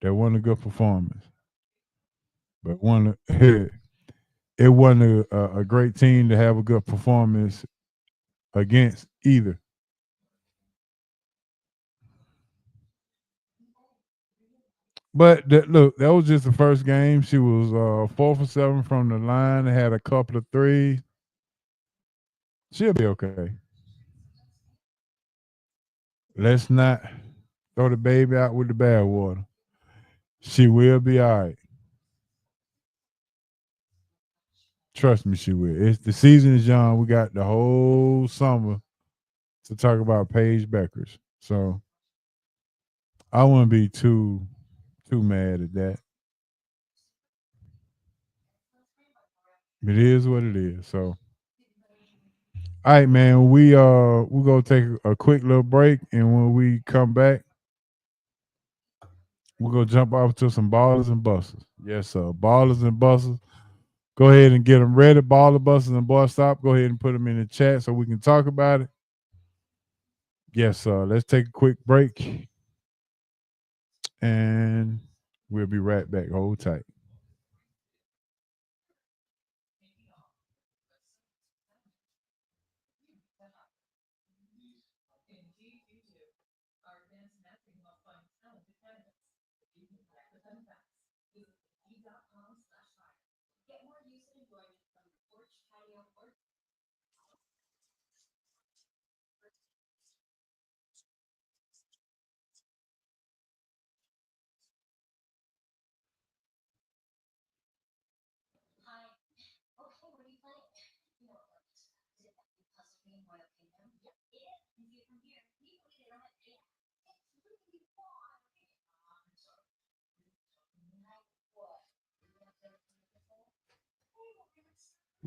a good performance. But it wasn't a great team to have a good performance against either. But look, that was just the first game. She was 4 for 7 from the line. Had a couple of threes. She'll be okay. Let's not throw the baby out with the bathwater. She will be all right. Trust me, she will. The season is young. We got the whole summer to talk about Paige Bueckers. So I wouldn't be too mad at that. It is what it is. So all right, man. We're gonna take a quick little break, and when we come back, we're gonna jump off to some ballers and busters. Yes, sir. Ballers and busters. Go ahead and get them ready. Baller busters and boy stop. Go ahead and put them in the chat so we can talk about it. Yes, sir. Let's take a quick break, and we'll be right back. Hold tight.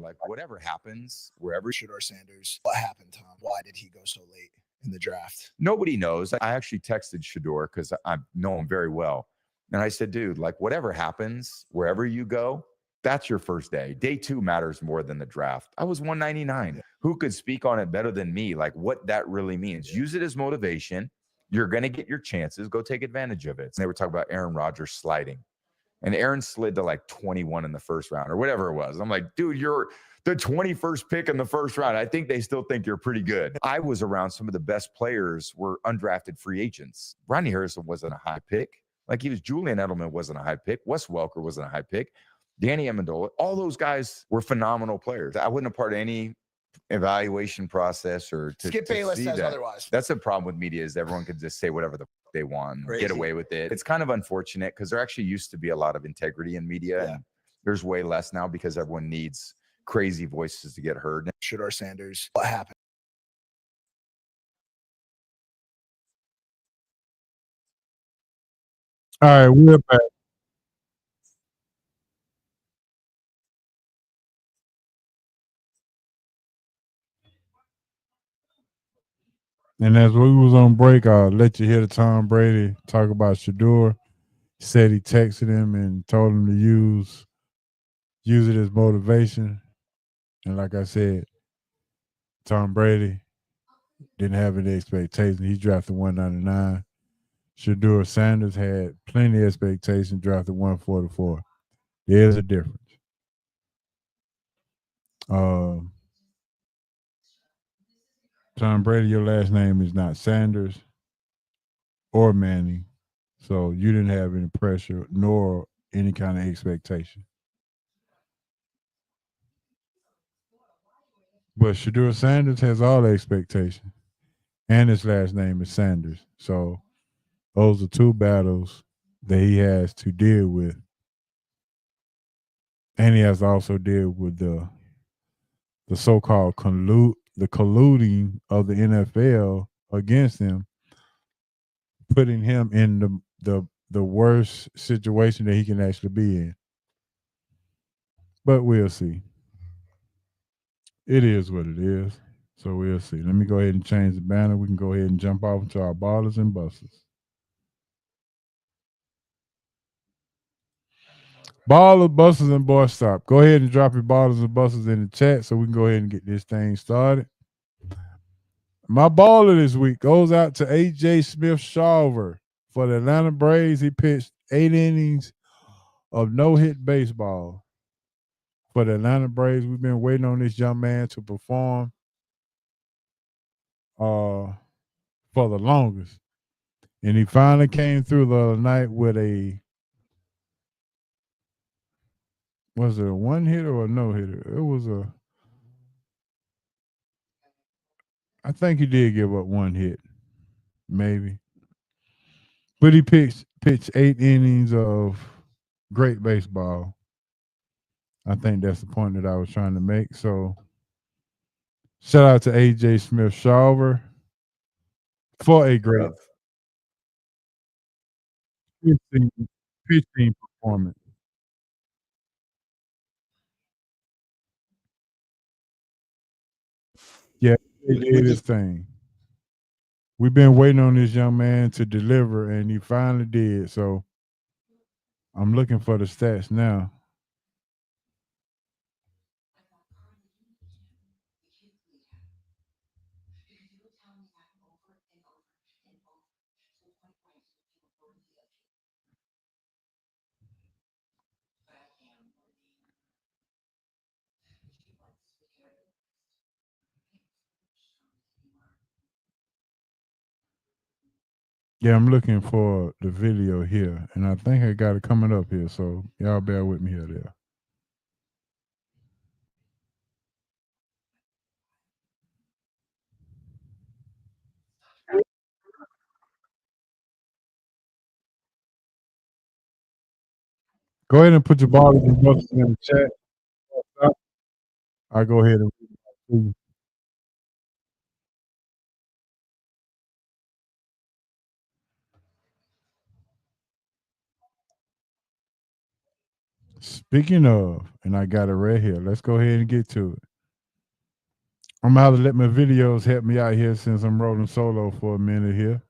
Like whatever happens, wherever Shedeur Sanders, what happened to him? Why did he go so late in the draft? Nobody knows. I actually texted Shedeur because I know him very well. And I said, dude, like whatever happens, wherever you go, that's your first day. Day 2 matters more than the draft. I was 199. Yeah. Who could speak on it better than me? Like what that really means. Use it as motivation. You're going to get your chances. Go take advantage of it. And they were talking about Aaron Rodgers sliding. And Aaron slid to like 21 in the first round or whatever it was. I'm like, dude, you're the 21st pick in the first round. I think they still think you're pretty good. I was around some of the best players were undrafted free agents. Rodney Harrison wasn't a high pick. Like he was, Julian Edelman wasn't a high pick. Wes Welker wasn't a high pick. Danny Amendola, all those guys were phenomenal players. I wasn't a part of any evaluation process or to Skip Bayless see says that. otherwise. That's the problem with media is everyone can just say whatever the they want, get away with it. It's kind of unfortunate because there actually used to be a lot of integrity in media. Yeah. And there's way less now because everyone needs crazy voices to get heard. Shedeur Sanders, what happened? All right, we're back. And as we was on break, I'll let you hear Tom Brady talk about Shedeur. He said he texted him and told him to use it as motivation. And like I said, Tom Brady didn't have any expectations. He drafted 199. Shedeur Sanders had plenty of expectations, drafted 144. There's a difference. Tom Brady, your last name is not Sanders or Manning, so you didn't have any pressure nor any kind of expectation. But Shedeur Sanders has all the expectation, and his last name is Sanders. So those are two battles that he has to deal with, and he has to also deal with the so-called colluding of the NFL against him, putting him in the worst situation that he can actually be in. But we'll see. It is what it is. So we'll see. Let me go ahead and change the banner. We can go ahead and jump off into our ballers and busters. Ballers, busters, and boy stop. Go ahead and drop your ballers and busters in the chat so we can go ahead and get this thing started. My baller this week goes out to A.J. Smith-Shawver for the Atlanta Braves. He pitched 8 innings of no-hit baseball. for the Atlanta Braves. We've been waiting on this young man to perform for the longest. And he finally came through the other night with was it a one hitter or a no hitter? It was I think he did give up one hit, maybe. But he pitched 8 innings of great baseball. I think that's the point that I was trying to make. So shout out to AJ Smith-Shawver for a great pitching performance. Yeah, he did his thing. We've been waiting on this young man to deliver, and he finally did. So I'm looking for the stats now. Yeah, I'm looking for the video here, and I think I got it coming up here. So y'all bear with me here there. Go ahead and put your ballers and buses in the chat. I'll go ahead and read it out to you. Speaking of, and I got it right here. Let's go ahead and get to it. I'm gonna have to let my videos help me out here since I'm rolling solo for a minute here.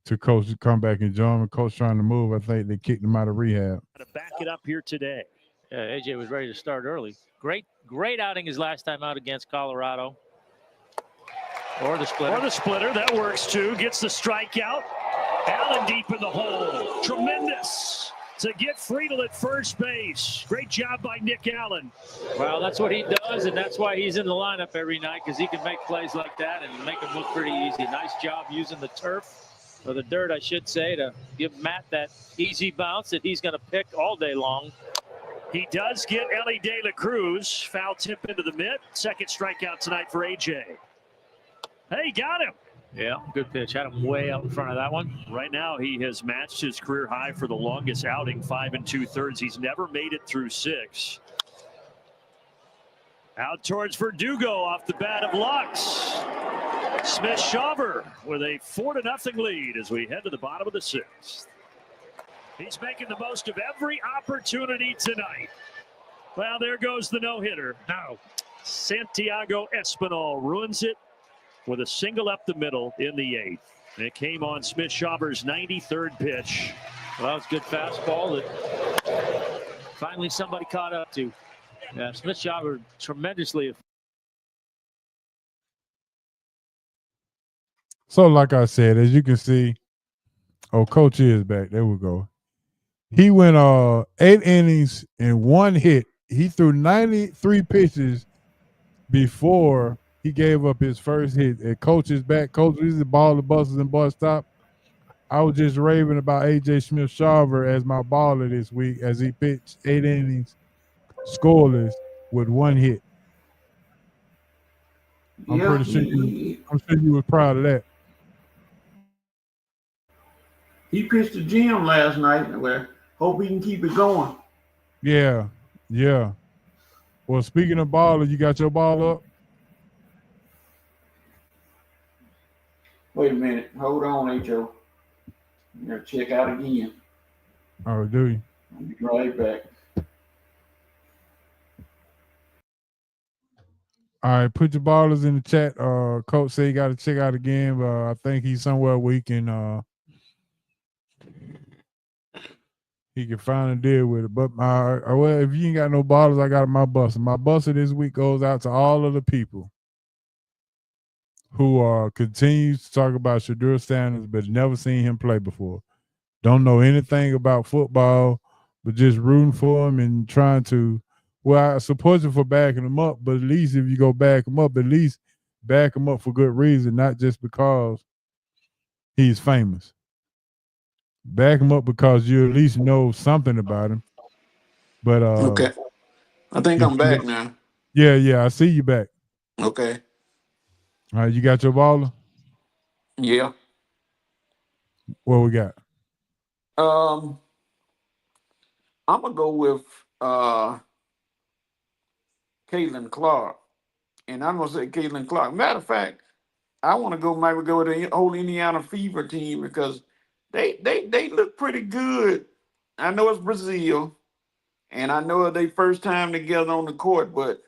To Coach to come back and join me. Coach trying to move. I think they kicked him out of rehab. To back it up here today. AJ was ready to start early. Great outing his last time out against Colorado. Or the splitter. That works too. Gets the strikeout. Allen deep in the hole. Tremendous to get Friedel at first base. Great job by Nick Allen. Well, that's what he does, and that's why he's in the lineup every night, because he can make plays like that and make them look pretty easy. Nice job using the turf, or the dirt, I should say, to give Matt that easy bounce that he's going to pick all day long. He does get Elly De La Cruz. Foul tip into the mitt. Second strikeout tonight for AJ. Hey, got him. Yeah, good pitch. Had him way out in front of that one. Right now, he has matched his career high for the longest outing, 5 2/3. He's never made it through 6. Out towards Verdugo off the bat of Lux. Smith-Shawver with a 4-0 lead as we head to the bottom of the 6th. He's making the most of every opportunity tonight. Well, there goes the no-hitter. Now, Santiago Espinal ruins it with a single up the middle in the 8th. And it came on Smith-Shawver's 93rd pitch. Well, that was a good fastball that finally somebody caught up to. Yeah, Smith-Shawver tremendously. So, like I said, as you can see, Coach is back. There we go. He went 8 innings and 1 hit. He threw 93 pitches before he gave up his first hit. And Coach is back. Coach, this is the ball, the buses, and bus stop. I was just raving about AJ Smith-Shawver as my baller this week as he pitched 8 innings, scoreless, with 1 hit. I'm pretty sure you were proud of that. He pitched a gem last night. Well, hope he can keep it going. Yeah. Well, speaking of baller, you got your ball up? Wait a minute. Hold on, H.O. I'm going to check out again. Oh, do you? I'll be right back. All right, put your ballers in the chat. Coach said you got to check out again, but I think he's somewhere where he can finally deal with it. But well, if you ain't got no ballers, I got my buster. My buster this week goes out to all of the people who continues to talk about Shedeur Sanders, but never seen him play before. Don't know anything about football, but just rooting for him and trying to Well, I support you for backing him up, but at least if you go back him up, at least back him up for good reason, not just because he's famous. Back him up because you at least know something about him. But Okay. I think I'm back now. Yeah, I see you back. Okay. All right, you got your baller? Yeah. What we got? I'm gonna go with Caitlin Clark. And I'm gonna say Caitlin Clark. Matter of fact, I want to maybe go with the whole Indiana Fever team because they look pretty good. I know it's Brazil, and I know it's their first time together on the court, but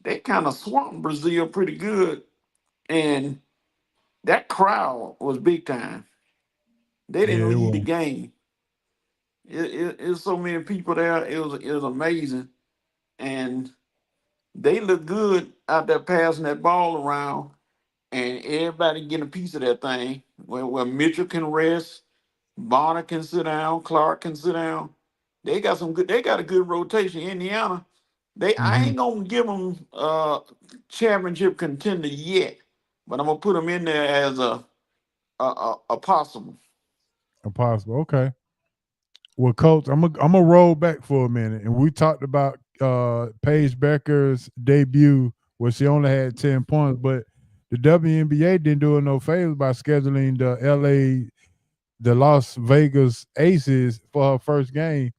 they kind of swamped Brazil pretty good. And that crowd was big time. They didn't leave the game. It's so many people there. It was amazing, and they look good out there passing that ball around, and everybody getting a piece of that thing. Where Mitchell can rest, Bonner can sit down, Clark can sit down. They got some good. They got a good rotation. Indiana, I ain't gonna give them championship contender yet, but I'm gonna put them in there as a possible. A possible. Okay. Well, Coach, I'm gonna roll back for a minute, and we talked about Paige Becker's debut where she only had 10 points, but the WNBA didn't do her no favors by scheduling the Las Vegas Aces for her first game.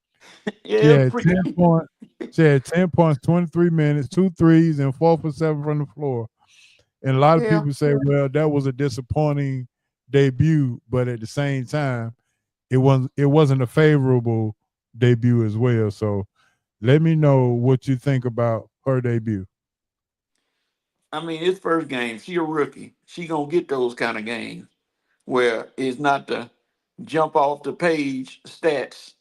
She had 10 points. She had 10 points, 23 minutes, 2 threes, and 4 for 7 from the floor. And a lot of people say, well, that was a disappointing debut, but at the same time, it wasn't a favorable debut as well. So let me know what you think about her debut. I mean, it's first game. She a rookie. She gonna get those kind of games where it's not the jump off the page stats,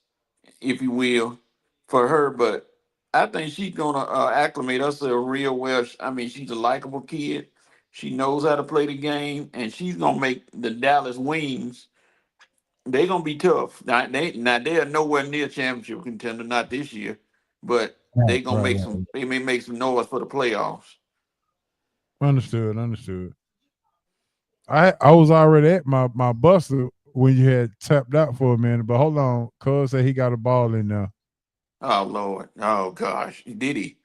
if you will, for her. But I think she's gonna acclimate herself real well. I mean, she's a likable kid. She knows how to play the game, and she's gonna make the Dallas Wings. They're gonna be tough. Now they are nowhere near championship contender, not this year, but they gonna make some. They may make some noise for the playoffs. Understood. I was already at my buster when you had tapped out for a minute, but hold on, cuz said he got a ball in there. Oh Lord. Oh gosh. Did he?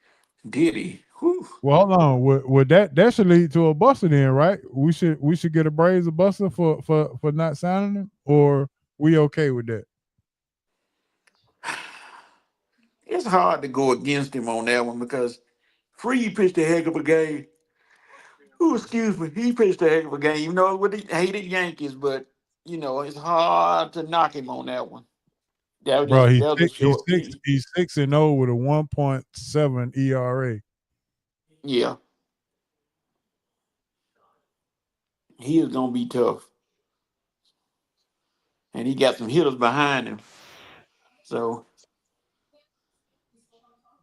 Whew. Well, hold on. Would that should lead to a buster then, right? We should get a Braves a buster for not signing him, or we okay with that? It's hard to go against him on that one because Freed pitched a heck of a game. Oh, excuse me. He pitched a heck of a game. You know, with the hated Yankees, but you know, it's hard to knock him on that one. Bro, he's 6-0 with a 1.7 ERA. Yeah. He is gonna be tough. And he got some hitters behind him. So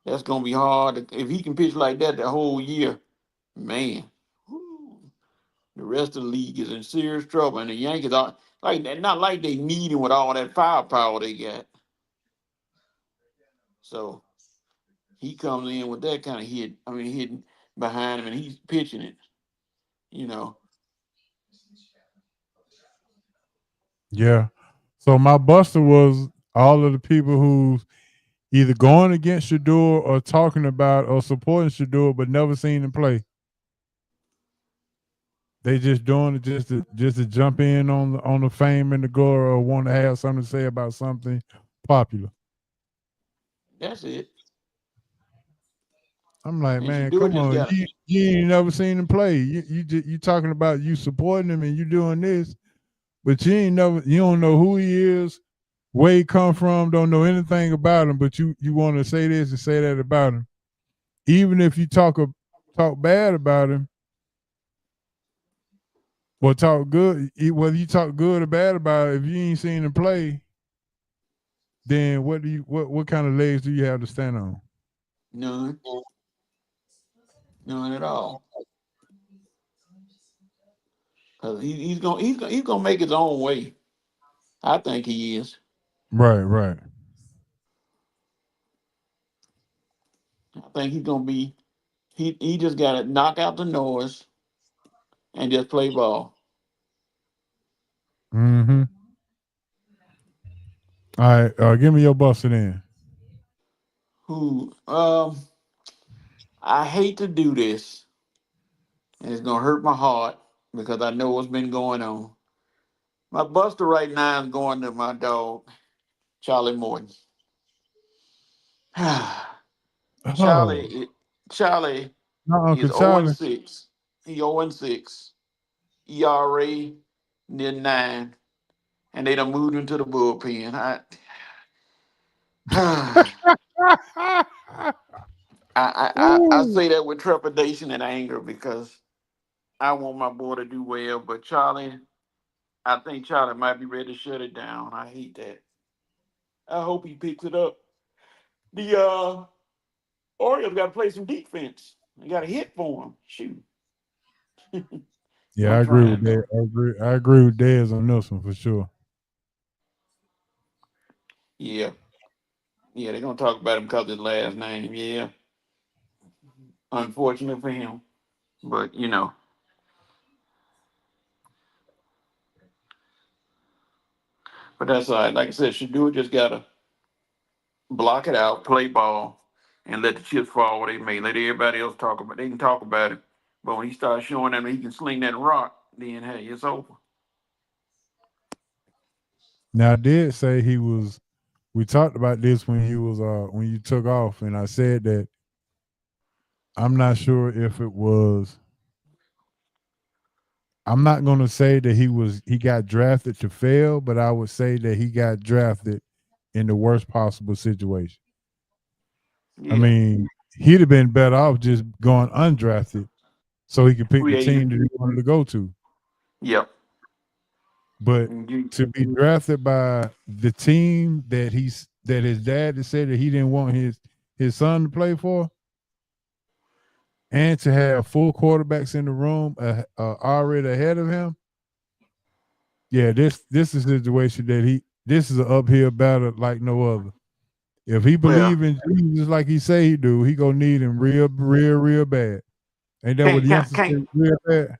that's gonna be hard. If he can pitch like that the whole year, man. The rest of the league is in serious trouble, and the Yankees are not like they need him with all that firepower they got. So he comes in with that kind of hitting behind him, and he's pitching it. You know. Yeah. So my buster was all of the people who's either going against Shedeur or talking about or supporting Shedeur, but never seen him play. They just doing it just to jump in on the fame and the glory, or want to have something to say about something popular. That's it. I'm like, man, come on, you ain't never seen him play. You talking about you supporting him and you doing this, but you don't know who he is, where he come from, don't know anything about him, but you want to say this and say that about him. Even if you talk bad about him, or talk good, whether you talk good or bad about it, if you ain't seen him play, then what kind of legs do you have to stand on? None at all. Cause he's gonna make his own way. I think he is. Right. think he's gonna be. He just got to knock out the noise and just play ball. Mm-hmm. All right, give me your busting in. Who? I hate to do this, and it's gonna hurt my heart because I know what's been going on. My buster right now is going to my dog, Charlie Morton. Charlie, Charlie No, is Uncle 0 Charlie. 6. He 0 6. ERA near 9, and they done moved into the bullpen. I say that with trepidation and anger because I want my boy to do well, but Charlie, I think Charlie might be ready to shut it down. I hate that. I hope he picks it up. The Orioles got to play some defense. They got a hit for him. Shoot. Yeah, I agree with that. I agree with Dez on this one for sure. Yeah. Yeah, they're gonna talk about him because of his last name. Yeah. Unfortunate for him. But but that's all right. Like I said, Shador just gotta block it out, play ball, and let the chips fall where they may. Let everybody else talk about it. They can talk about it. But when he starts showing them he can sling that rock, then hey, it's over. Now I did say he was. We talked about this when he was when you took off, and I said that I'm not sure if it was. I'm not going to say that he got drafted to fail, but I would say that he got drafted in the worst possible situation. Yeah. I mean, he'd have been better off just going undrafted so he could pick the team that he wanted to go to. Yep. But to be drafted by the team that his dad had said that he didn't want his son to play for, and to have full quarterbacks in the room already ahead of him, yeah, this is a situation that this is an uphill battle like no other. If he believe in Jesus like he say he do, he gonna need him real bad. Ain't that what the youngsters say real bad?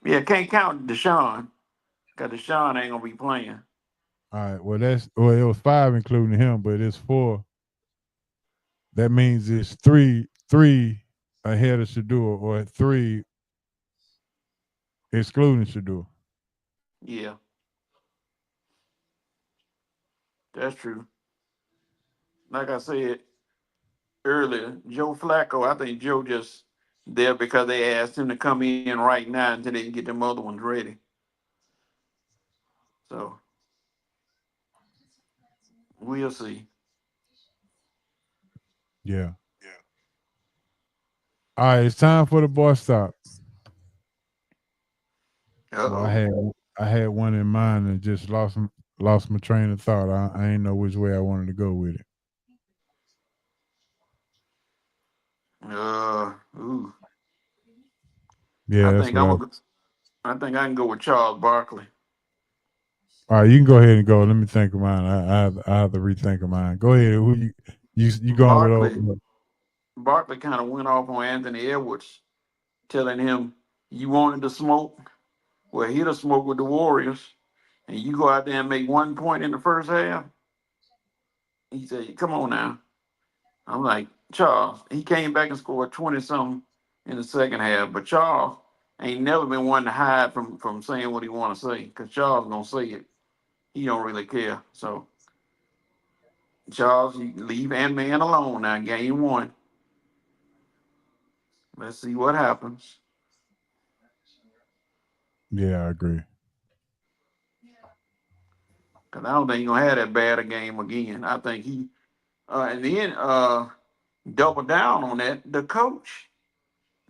Yeah, can't count Deshaun because Deshaun ain't gonna be playing. All right, well it was 5 including him, but it's 4. That means it's three ahead of Shador, or 3 excluding Shador. Yeah. That's true. Like I said earlier, Joe Flacco, I think Joe just there because they asked him to come in right now until they can get them other ones ready. So we'll see. Yeah. All right, it's time for the boy stop. Well, I had one in mind and just lost my train of thought. I ain't know which way I wanted to go with it. Ooh. Yeah, I think I can go with Charles Barkley. All right, you can go ahead and go. Let me think of mine. I have to rethink of mine. Go ahead. Who you going with? Barkley kind of went off on Anthony Edwards, telling him you wanted to smoke. Well, he'd have smoked with the Warriors, and you go out there and make 1 point in the first half. He said, "Come on now." I'm like, Charles. He came back and scored 20-something in the second half, but Charles ain't never been one to hide from saying what he want to say, because Charles gonna say it. He don't really care. So, Charles, you leave Ant-Man alone now. Game 1. Let's see what happens. Yeah, I agree. Because I don't think he's going to have that bad a game again. I think he, and then double down on that, the coach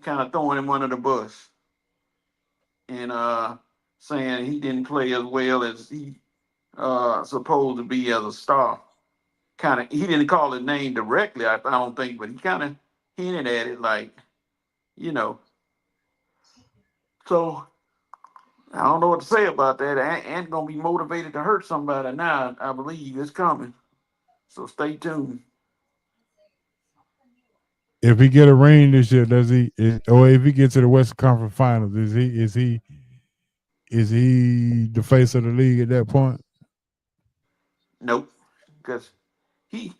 kind of throwing him under the bus and saying he didn't play as well as he supposed to be as a star. He didn't call his name directly, I don't think, but he kind of hinted at it like, So I don't know what to say about that. Ant gonna be motivated to hurt somebody now. I believe it's coming. So stay tuned. If he get a ring this year, or if he gets to the Western Conference Finals, is he the face of the league at that point? Nope, because he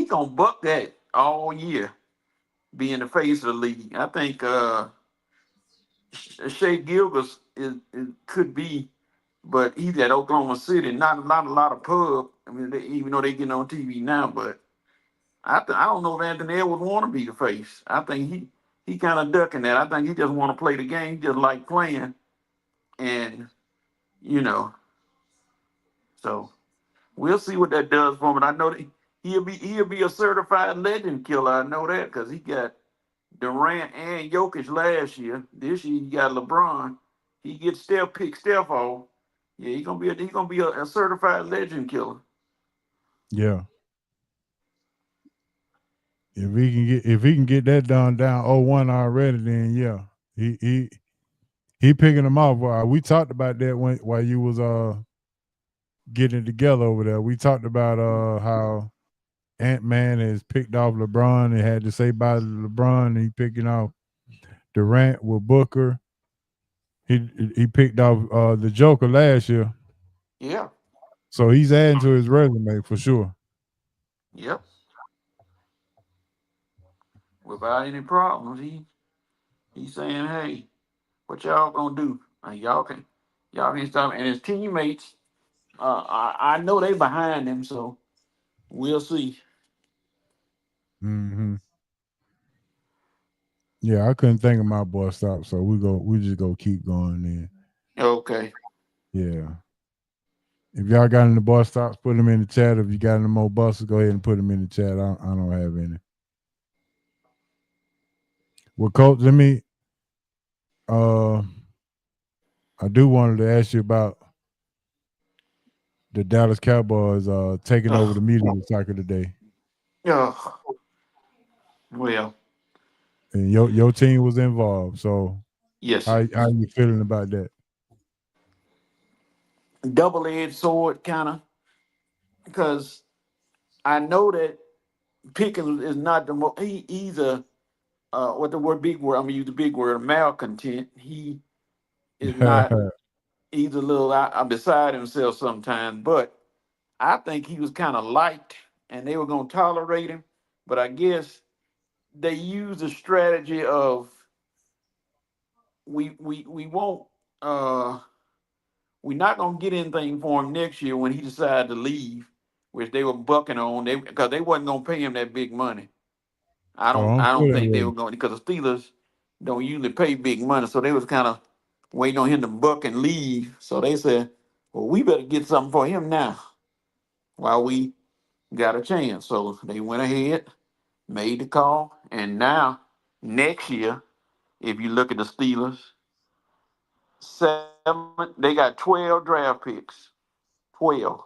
gonna buck that all year, being the face of the league. I think Shea Gilgis could be, but he's at Oklahoma City. Not a lot of pub. I mean, even though they getting on TV now, but I don't know if Anthony Edwards want to be the face. I think he kind of ducking that. I think he just want to play the game, just like playing, and so we'll see what that does for him. And I know that he'll be a certified legend killer. I know that because he got Durant and Jokic last year. This year he got LeBron. He gets pick Steph off. Yeah, he's gonna be a certified legend killer. Yeah. If he can get that down 0-1 already, then yeah, he picking them off. We talked about that while you was getting it together over there. We talked about how Ant-Man has picked off LeBron and had to say bye to LeBron, and he picking off Durant with Booker. He picked off the Joker last year. Yeah. So he's adding to his resume for sure. Yep. Without any problems, he's saying, "Hey, what y'all gonna do? Y'all can stop." And his teammates, I know they behind him, so we'll see. Mm-hmm. Yeah, I couldn't think of my bus stop, so we just go keep going then. Okay. Yeah. If y'all got any bus stops, put them in the chat. If you got any more buses, go ahead and put them in the chat. I don't have any. Well, Coach, let me. I do wanted to ask you about the Dallas Cowboys taking over the media cycle today. Yeah. Well. And your team was involved, so yes. How you feeling about that? Double-edged sword, kind of, because I know that Pickens is not the most. He's a what the word big word. I'm gonna use the big word malcontent. He is not. He's a little beside himself sometimes, but I think he was kind of liked, and they were gonna tolerate him. But I guess they used the strategy of we won't we're not gonna get anything for him next year when he decided to leave, which they were bucking on because they wasn't gonna pay him that big money. I don't think they were going, because the Steelers don't usually pay big money, so they was kind of waiting on him to buck and leave. So they said, "Well, we better get something for him now while we got a chance." So they went ahead, made the call, and now next year, if you look at the Steelers, they got 12 draft picks. 12.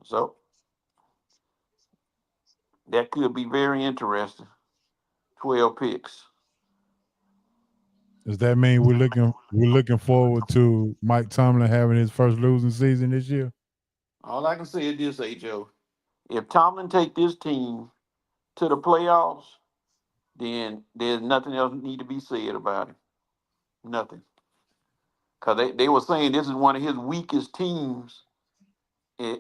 So that could be very interesting. 12 picks. Does that mean we're looking forward to Mike Tomlin having his first losing season this year? All I can say is this, Joe. If Tomlin take this team to the playoffs, then there's nothing else need to be said about it. Nothing. Because they were saying this is one of his weakest teams,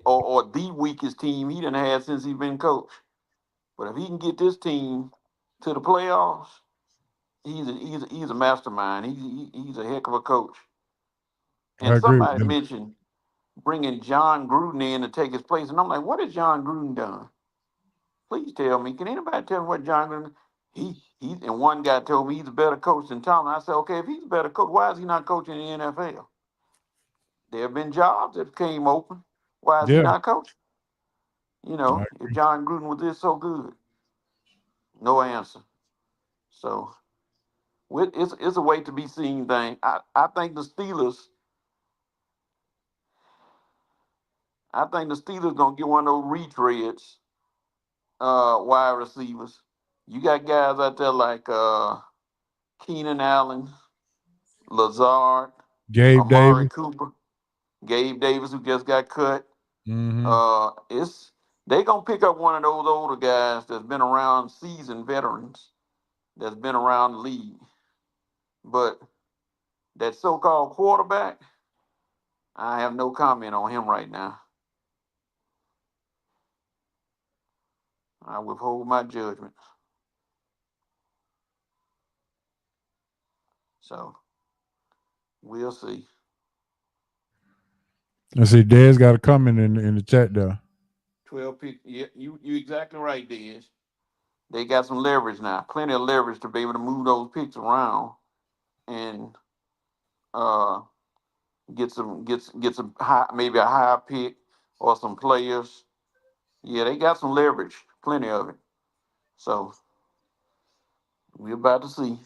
or the weakest team he done had since he's been coach. But if he can get this team to the playoffs, he's a mastermind. He's a heck of a coach. And somebody mentioned bringing John Gruden in to take his place, and I'm like, what has John Gruden done? Please tell me. Can anybody tell me what John Gruden? And one guy told me he's a better coach than Tomlin. I said, okay, if he's a better coach, why is he not coaching in the NFL? There have been jobs that came open. Why is he not coaching? If John Gruden was this so good, no answer. So it's a way to be seen thing. I think the Steelers gonna get one of those retreads, wide receivers. You got guys out there like Keenan Allen, Lazard, Amari Cooper, Gabe Davis, who just got cut. Mm-hmm. They gonna pick up one of those older guys that's been around, seasoned veterans that's been around the league. But that so-called quarterback, I have no comment on him right now. I withhold my judgment. So we'll see. Let's see. Dez got a comment in the chat there. 12 pick. Yeah, you exactly right, Dez. They got some leverage now, plenty of leverage to be able to move those picks around and get some high, maybe a high pick or some players. Yeah, they got some leverage, plenty of it. So we're about to see.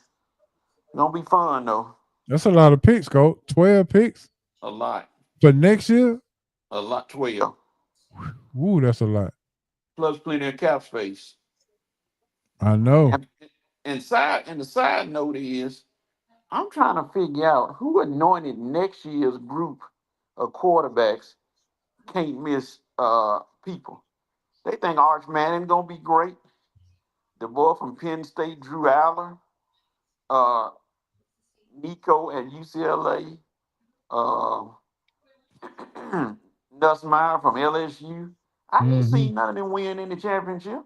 Gonna be fun though. That's a lot of picks, Coach. 12 picks A lot. for next year. A lot. 12. Woo, that's a lot. Plus plenty of cap space. I know. And the side note is, I'm trying to figure out who anointed next year's group of quarterbacks can't miss people. They think Arch Manning gonna be great. The boy from Penn State, Drew Aller, Nico at UCLA, Nussmeier from LSU. I ain't seen none of them win in the championship.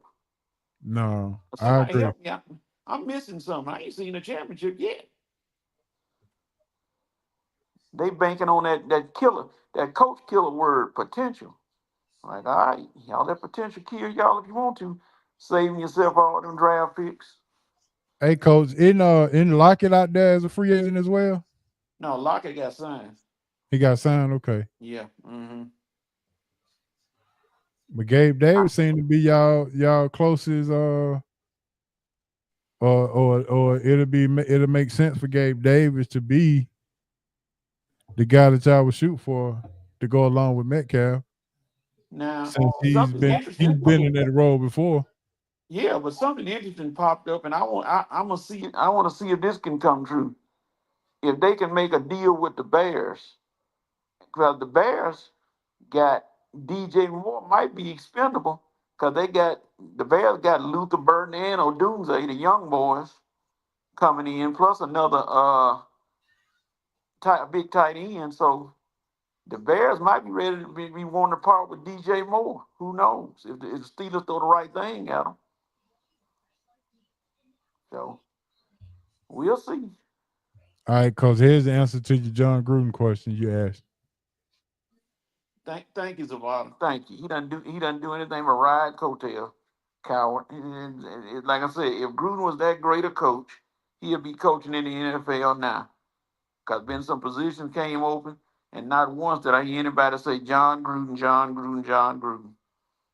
No, I Somebody agree. help me out. I'm missing something. I ain't seen a championship yet. They banking on that coach killer word, potential. Like, all right, y'all let potential kill y'all if you want to, saving yourself all them draft picks. Hey, Coach, in Lockett out there as a free agent as well? No, Lockett got signed. He got signed, okay. Yeah. Mm-hmm. But Gabe Davis seemed to be y'all closest or it'll make sense for Gabe Davis to be the guy that y'all would shoot for to go along with Metcalf. Now, since he's been in that role before. Yeah, but something interesting popped up, and I want to see if this can come true. If they can make a deal with the Bears, because the Bears got DJ Moore might be expendable, because the Bears got Luther Burton and Odunze, the young boys, coming in, plus another big tight end. So the Bears might be ready to be wanting to part with DJ Moore. Who knows if the Steelers throw the right thing at them? So we'll see. All right, because here's the answer to your John Gruden question you asked. Thank you, Zavada. Thank you. He doesn't do anything but ride coattail, coward. And like I said, if Gruden was that great a coach, he'd be coaching in the NFL now. Because been some positions came open, and not once did I hear anybody say John Gruden, John Gruden, John Gruden.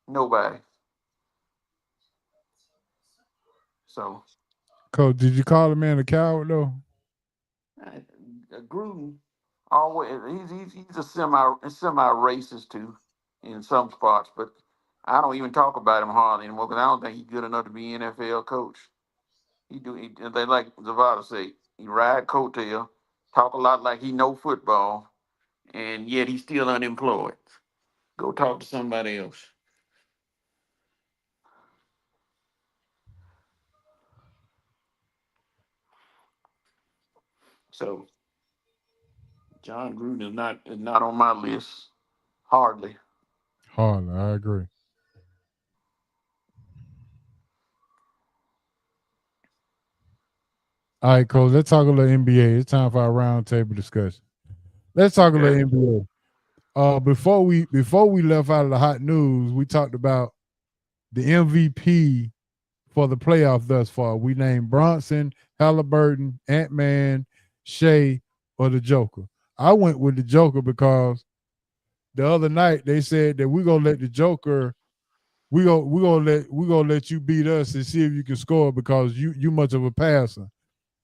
Nobody. So, Coach, did you call the man a coward though? Gruden always he's a semi racist too in some spots, but I don't even talk about him hardly anymore because I don't think he's good enough to be NFL coach. They like Zavada say, he ride coattail, talk a lot like he know football, and yet he's still unemployed. Go talk to somebody else. So John Gruden is not on my list. Hardly. Hardly, I agree. All right, Coach, let's talk a little NBA. It's time for our roundtable discussion. Let's talk a little NBA. Before we left out of the hot news, we talked about the MVP for the playoff thus far. We named Bronson, Halliburton, Ant-Man, Shea, or the Joker. I went with the Joker because the other night they said that we're gonna let the Joker, we're gonna let you beat us and see if you can score because you much of a passer.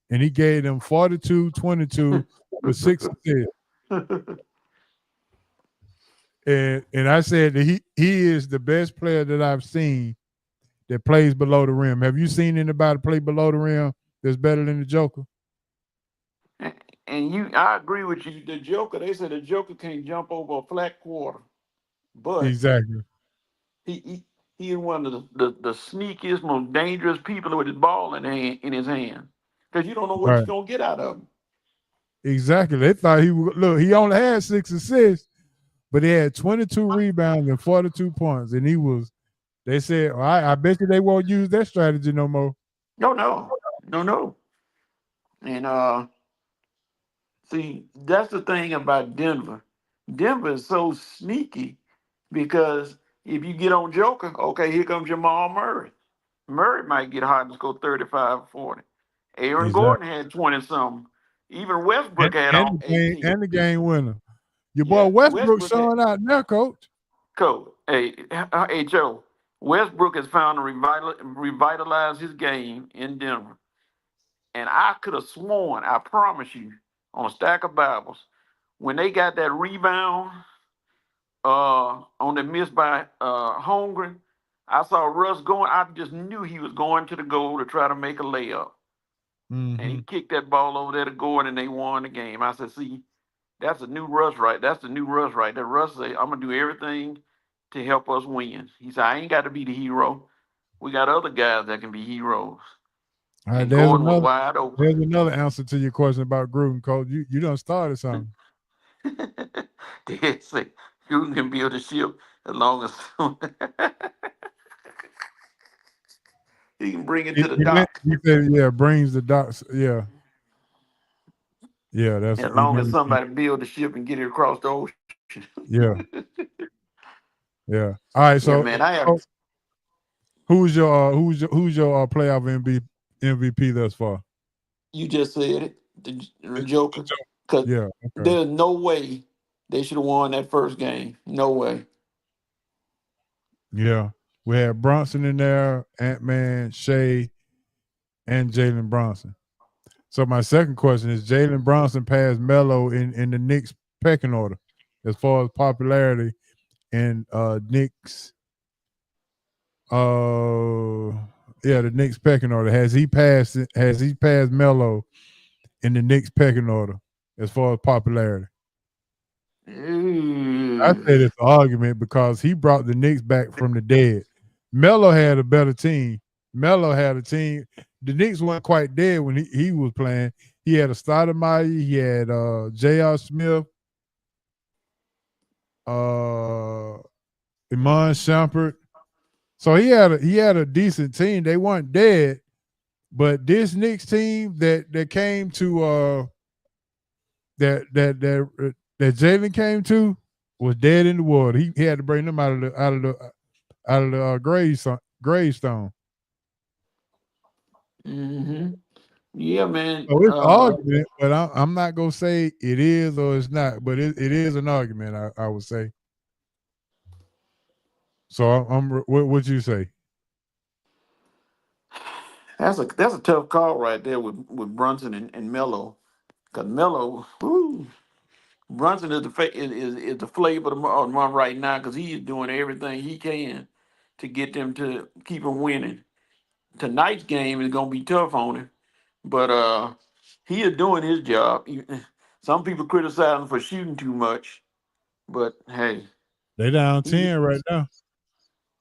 And he gave them 42-22 with 6 assists. And I said that he is the best player that I've seen that plays below the rim. Have you seen anybody play below the rim that's better than the Joker? And I agree with you. The Joker, they said the Joker can't jump over a flat quarter. But exactly. he is one of the sneakiest, most dangerous people with his ball in his hand. Because you don't know what Right. you're gonna get out of him. Exactly. They thought he would look. He only had 6 assists, but he had 22 rebounds and 42 points, and he was. They said, well, I bet you they won't use that strategy no more. No. And see, that's the thing about Denver. Denver is so sneaky because if you get on Joker, okay, here comes Jamal Murray. Murray might get hot and score 35 or 40. Aaron Exactly. Gordon had 20 something. Even Westbrook had And 18. the game winner. Your boy Westbrook showing out now, coach. Coach, hey, Joe, Westbrook has found to revitalize his game in Denver. And I could have sworn, I promise you, on a stack of Bibles, when they got that rebound on the miss by Holmgren, I saw Russ going. I just knew he was going to the goal to try to make a layup. And he kicked that ball over there to Gordon, and they won the game. I said, see, that's a new Russ, right? That's the new Russ, right? That Russ said, I'm going to do everything to help us win. He said, I ain't got to be the hero. We got other guys that can be heroes. All right, And Gordon was wide open. There's another answer to your question about Gruden, coach. You done started something. They say Gruden can build a ship as long as he can bring it to the dock. He said, yeah, brings the docks. Yeah. Yeah, that's As long as somebody build the ship and get it across the ocean. Yeah. Yeah. All right. So, man, I have. who's your playoff MVP thus far? You just said it, the Joker. Because yeah, there's no way they should have won that first game. No way. Yeah. We had Brunson in there, Ant-Man, Shea, and Jalen Brunson. So my second question is, Jalen Brunson passed Melo in the Knicks pecking order as far as popularity and Knicks the Knicks pecking order. Has he passed Melo in the Knicks pecking order as far as popularity? I said it's an argument because he brought the Knicks back from the dead. Melo had a better team. Melo had a team. The Knicks weren't quite dead when he was playing. He had a Stoudemire. He had J.R. Smith, Iman Shumpert. So he had a decent team. They weren't dead, but this Knicks team that came to that Jalen came to was dead in the water. He had to bring them out of the gravestone. Mm-hmm. Yeah, man. So it's an argument, but I'm not gonna say it is or it's not. But it is an argument. I would say. So what you say? That's a tough call right there with Brunson and Melo, because Melo, Brunson is the flavor of the month right now because he is doing everything he can to get them to keep him winning. Tonight's game is gonna be tough on him, but he is doing his job. Some people criticize him for shooting too much, but hey, they down 10 right now.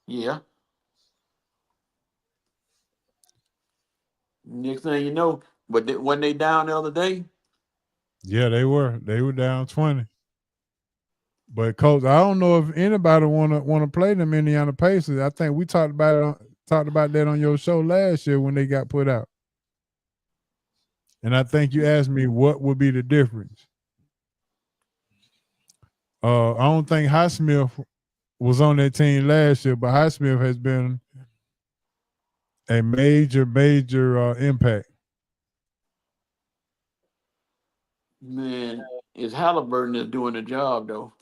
Yeah. Next thing you know, but when they down the other day? Yeah, they were. They were down 20. But coach, I don't know if anybody wanna play them Indiana Pacers. I think we talked about that on your show last year when they got put out. And I think you asked me what would be the difference. I don't think Highsmith was on that team last year, but Highsmith has been a major impact. Man, it's Halliburton that's doing the job though.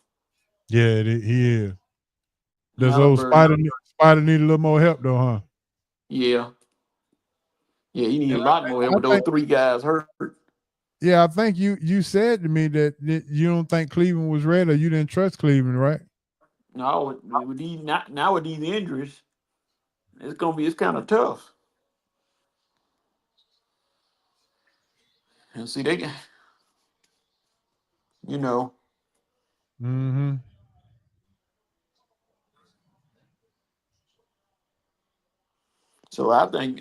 Yeah, he is. Does those Spider need a little more help though, huh? Yeah. Yeah, he needs a lot more help with those three guys hurt. Yeah, I think you said to me that you don't think Cleveland was ready, or you didn't trust Cleveland, right? No, with these injuries, it's kind of tough. And see, they can, Mm-hmm. So I think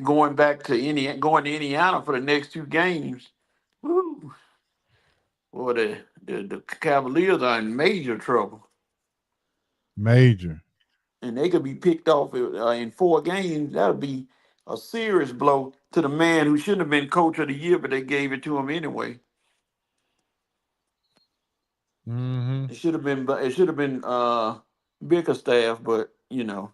going to Indiana for the next 2 games, woo, boy, the Cavaliers are in major trouble. Major. And they could be picked off in 4 games. That would be a serious blow to the man who shouldn't have been coach of the year, but they gave it to him anyway. Mm-hmm. It should have been Bickerstaff, but you know.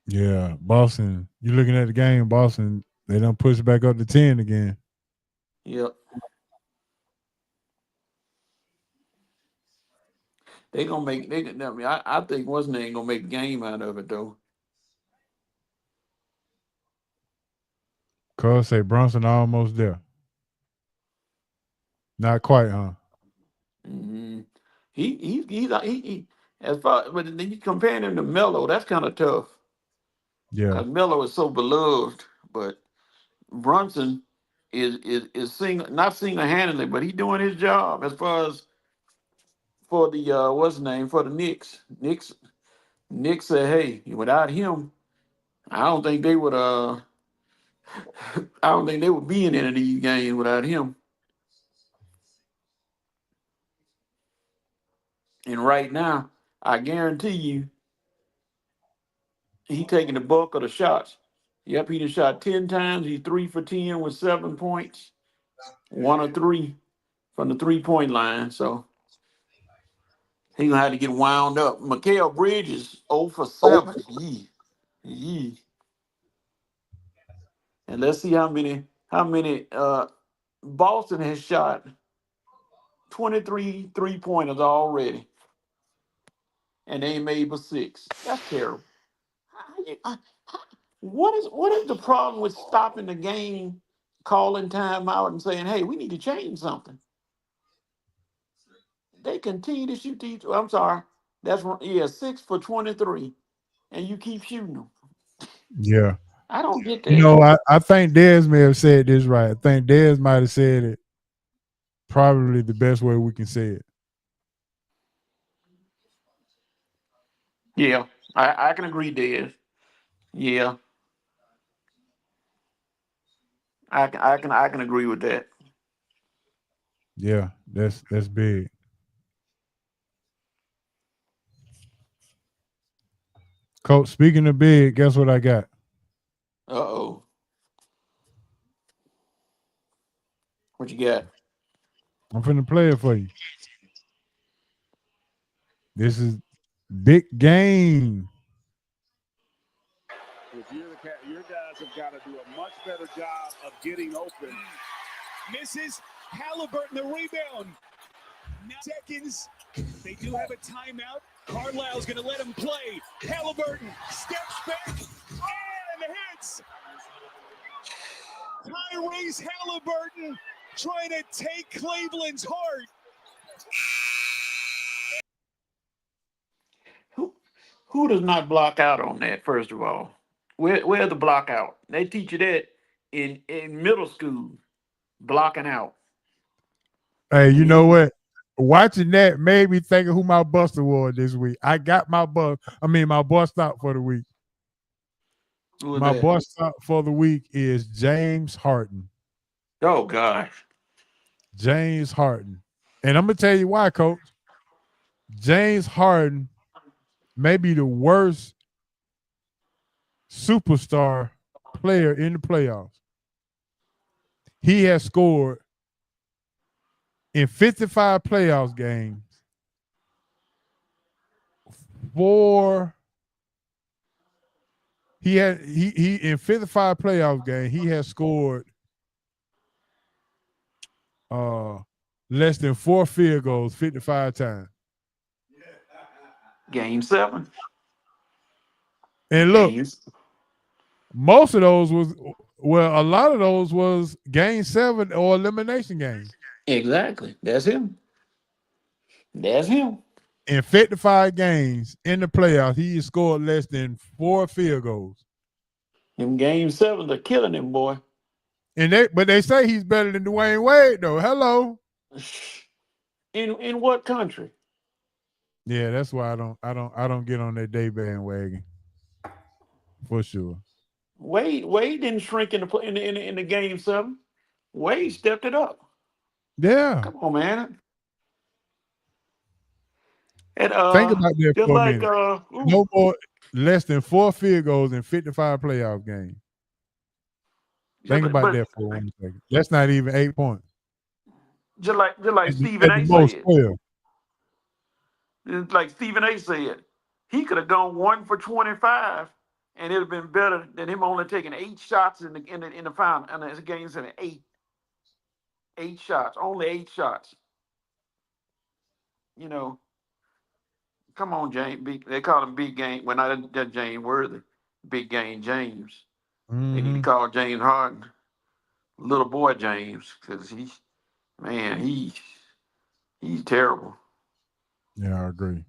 Yeah, Boston. You looking at the game, Boston? They done push back up to 10 again. Yep. They gonna make. I think what's name gonna make a game out of it though. Cuz say Brunson almost there. Not quite, huh? Mm-hmm. He as far, but then you comparing him to Melo, that's kind of tough. Yeah. Because Melo is so beloved, but Brunson is not single-handedly, but he's doing his job as far as for the for the Knicks. Knicks said, hey, without him, I don't think they would be in any of these games without him. And right now, I guarantee you, he's taking the bulk of the shots. Yep, he just shot 10 times. He's 3 for 10 with 7 points. 1 of 3 from the 3-point line. So he's gonna have to get wound up. Mikal Bridges 0 for 7. Yee. And let's see how many Boston has shot 23 3-pointers already. And they ain't made but 6. That's terrible. What is the problem with stopping the game, calling time out, and saying, "Hey, we need to change something"? They continue to shoot these. I'm sorry, that's 6 for 23, and you keep shooting them. Yeah. I don't get that. You know, I think Dez may have said this right. I think Dez might have said it probably the best way we can say it. Yeah, I can agree, Dez. Yeah, I can agree with that. Yeah, that's big. Coach, speaking of big, guess what I got? Uh-oh. What you got? I'm finna play it for you. This is big game. Your guys have got to do a much better job of getting open. Misses Halliburton the rebound. 9 seconds. They do have a timeout. Carlisle's going to let him play. Halliburton steps back and hits. Tyrese Halliburton trying to take Cleveland's heart. Who does not block out on that? First of all, where's the block out? They teach you that in middle school, blocking out. Hey, you know what? Watching that made me think of who my buster was this week. I got my bust stop for the week. My bust stop for the week is James Harden. Oh gosh. James Harden. And I'm gonna tell you why, Coach. James Harden may be the worst superstar player in the playoffs. He has scored in 55 playoffs games he in 55 playoff games he has scored less than 4 field goals 55 times. Game 7. And look, most of those a lot of those was game 7 or elimination games. Exactly. That's him. In 55 games in the playoffs, he scored less than 4 field goals. Them game 7s are killing him, boy. But they say he's better than Dwayne Wade, though. Hello. In what country? Yeah, that's why I don't get on that day bandwagon. For sure. Wade didn't shrink in the game 7. Wade stepped it up. Yeah. Come on, man. And Think about that just for a like minute. No more less than 4 field goals in 55 playoff games. Think about that for 1 second. That's not even 8 points. Just like At Stephen the A. most said. 12. It's like Stephen A. said, he could have gone 1 for 25, and it'd have been better than him only taking 8 shots in the final. And his game's in 8 shots, only 8 shots. You know, come on, James. They call him Big Game. Well, not that James Worthy, Big Game James. They need to call James Harden Little Boy James, because he's terrible. Yeah, I agree.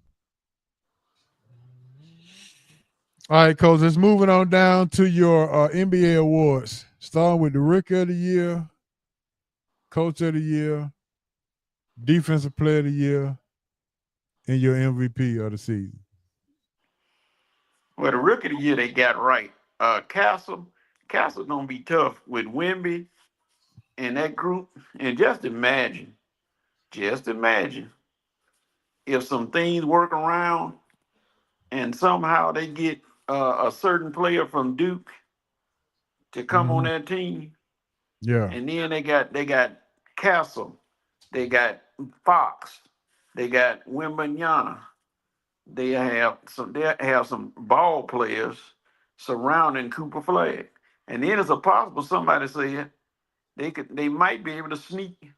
All right, Coach, let's moving on down to your NBA awards. Starting with the Rookie of the Year, Coach of the Year, Defensive Player of the Year, and your MVP of the season. Well, the Rookie of the Year they got right. Castle's gonna be tough with Wemby and that group. And just imagine if some things work around and somehow they get a certain player from Duke to come on that team. Yeah. And then they got Castle, they got Fox, they got Wembanyama. They have some ball players surrounding Cooper Flag. And then it's a possible somebody said they might be able to sneak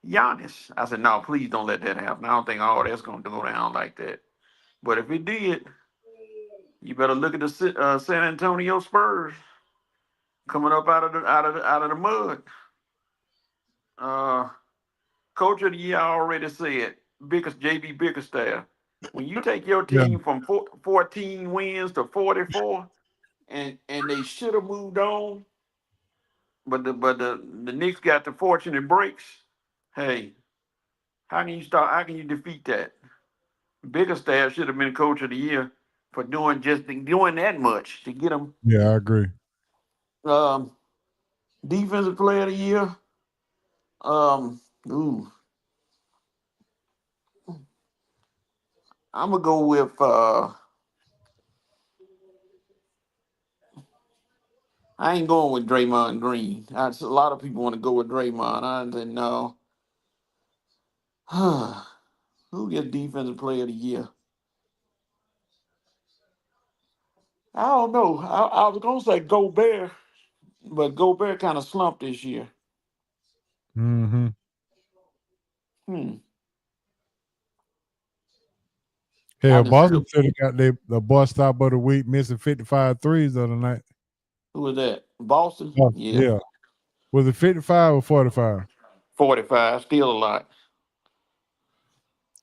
Giannis. I said, no, please don't let that happen. I don't think all that's gonna go down like that. But if it did, you better look at the San Antonio Spurs coming up out of the mud. Coach of the Year, I already said, JB Bickerstaff. When you take your team from 14 wins to 44, and they should have moved on, but the Knicks got the fortunate breaks. Hey, how can you defeat that? Bickerstaff should have been Coach of the Year for doing that much to get them. Yeah, I agree. Defensive Player of the Year. I'm gonna go with I ain't going with Draymond Green. A lot of people want to go with Draymond. I said no. Who gets Defensive Player of the Year? I don't know. I was gonna say Gobert, but Gobert kind of slumped this year. Hell, Boston should have got the bus stop of the week, missing 55 threes the other night. Who was that? Boston? Yeah. Was it 55 or 45? 45, still a lot.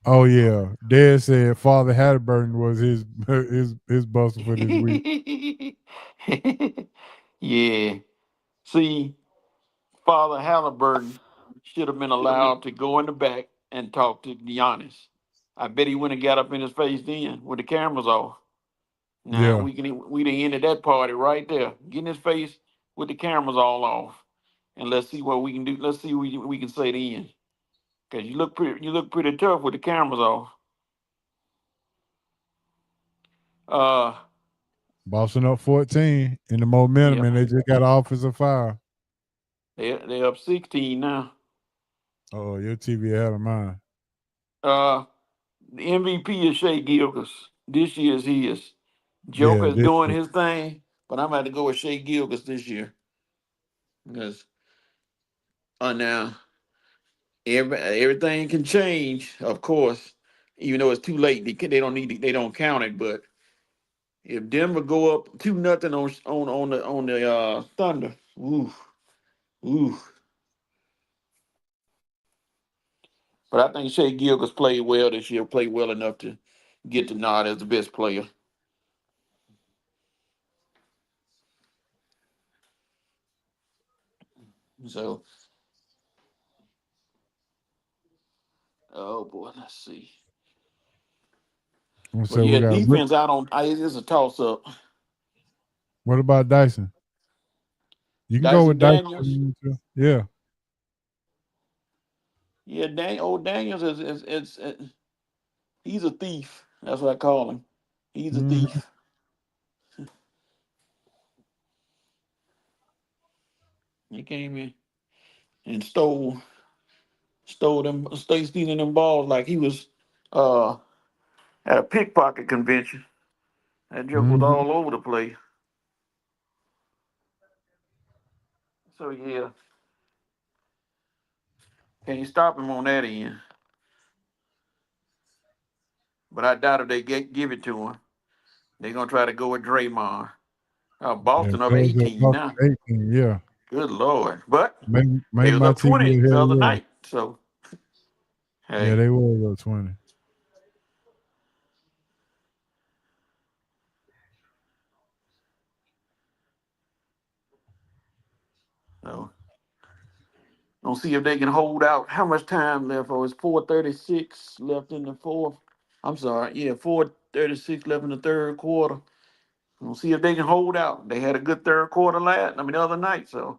Oh yeah. Dad said Father Halliburton was his buster for this week. Yeah. See, Father Halliburton should have been allowed to go in the back and talk to Giannis. I bet he wouldn't have got up in his face then with the cameras off. Now we done ended that party right there. Get in his face with the cameras all off, and let's see what we can do. Let's see what we can say then. Cause you look pretty tough with the cameras off. Boston up 14 in the momentum, and they just got an offensive foul. They're up 16 now. Oh, your TV ahead of mine. The MVP is Shea Gilgeous. This year is his. Joker is doing his thing, but I'm about to go with Shea Gilgeous this year. Because now everything can change, of course. Even though it's too late, they don't count it. But if Denver go up 2-0 on the Thunder, ooh. But I think Shea Gilgeous played well this year, played well enough to get the nod as the best player. So, oh boy, let's see. I'm But saying we yeah, got. defense out on it's a toss up. What about Dyson? You can go Dyson with Daniels. Dyson. Yeah. Yeah, Daniels is he's a thief. That's what I call him. He's a Mhm. thief. He came in and stole stealing them balls like he was uh at a pickpocket convention. That joke was Mhm. all over the place. So yeah, can't stop him on that end. But I doubt if they give it to him. They're gonna try to go with Draymond. Yeah, Boston up those are 18 up now. 18. Yeah. Good lord. But Maybe they was my up team 20 was the hell other yeah. night. So Yeah, hey. they were up 20. So don't see if they can hold out. How much time left? Oh, it's 4:36 left in the fourth. I'm sorry, yeah, 4:36 left in the third quarter. We'll see if they can hold out. They had a good third quarter the other night. So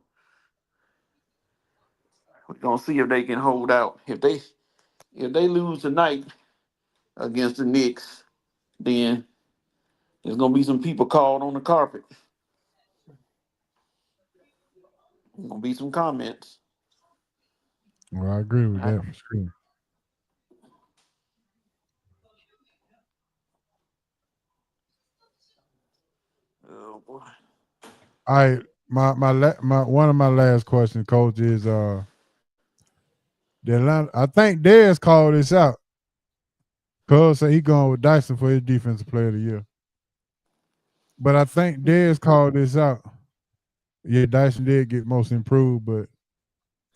we're gonna see if they can hold out. If they lose tonight against the Knicks, then there's gonna be some people called on the carpet. There's gonna be some comments. Well, I agree with I- that for sure. Oh boy. All right, my one of my last questions, Coach, is the Atlanta. I think Dez called this out. Cuz said he going with Dyson for his defensive player of the year. But I think Dez called this out. Yeah, Dyson did get most improved, but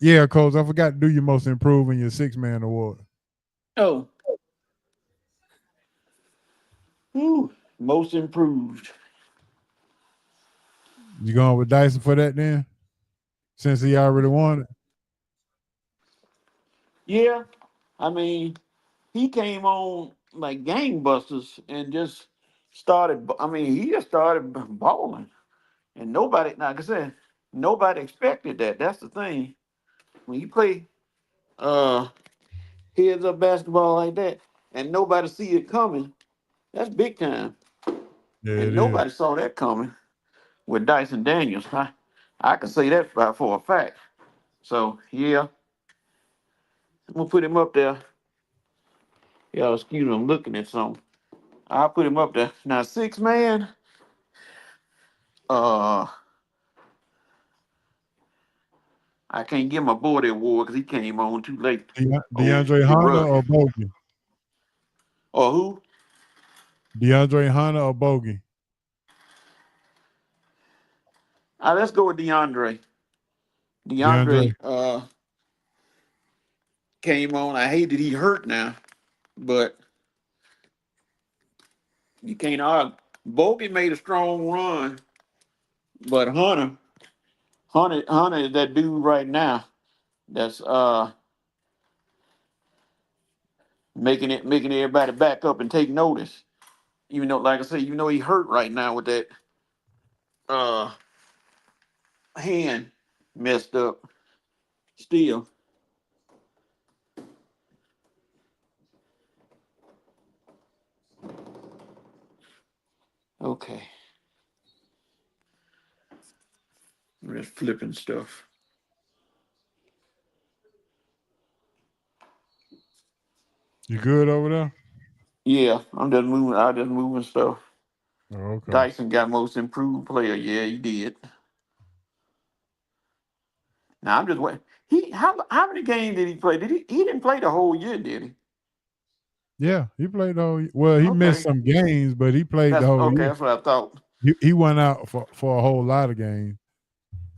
yeah, Coach, I forgot to do your most improved in your 6-man award. Oh. Whew. Most improved. You going with Dyson for that then? Since he already won it? Yeah. I mean, he came on like gangbusters and just started. I mean, he just started balling, and nobody, like I said, nobody expected that. That's the thing. When you play heads up basketball like that, and nobody see it coming, that's big time. Yeah, And it is. nobody saw that coming with Dyson Daniels. I can say that for a fact. So yeah, I'm gonna put him up there. Y'all excuse me, I'm looking at something. I'll put him up there. Now 6-man, uh I can't give my boy the award because he came on too late. DeAndre The Hunter Rush. or Bogey? Or who? DeAndre Hunter or Bogey? Let's go with DeAndre. DeAndre. DeAndre came on. I hate that he hurt now, but you can't argue. Bogey made a strong run, but Hunter is that dude right now that's making everybody back up and take notice. Even though, like I said, he hurt right now with that hand messed up. Still. Okay. I'm just flipping stuff. You good over there? Yeah, I'm just moving. I just moving stuff. Oh, okay. Dyson got most improved player. Yeah, he did. Now I'm just waiting. How many games did he play? He didn't play the whole year, did he? Yeah, he played the whole year. Well, he missed Okay. some games, but he played the whole year. That's what I thought. He went out for a whole lot of games.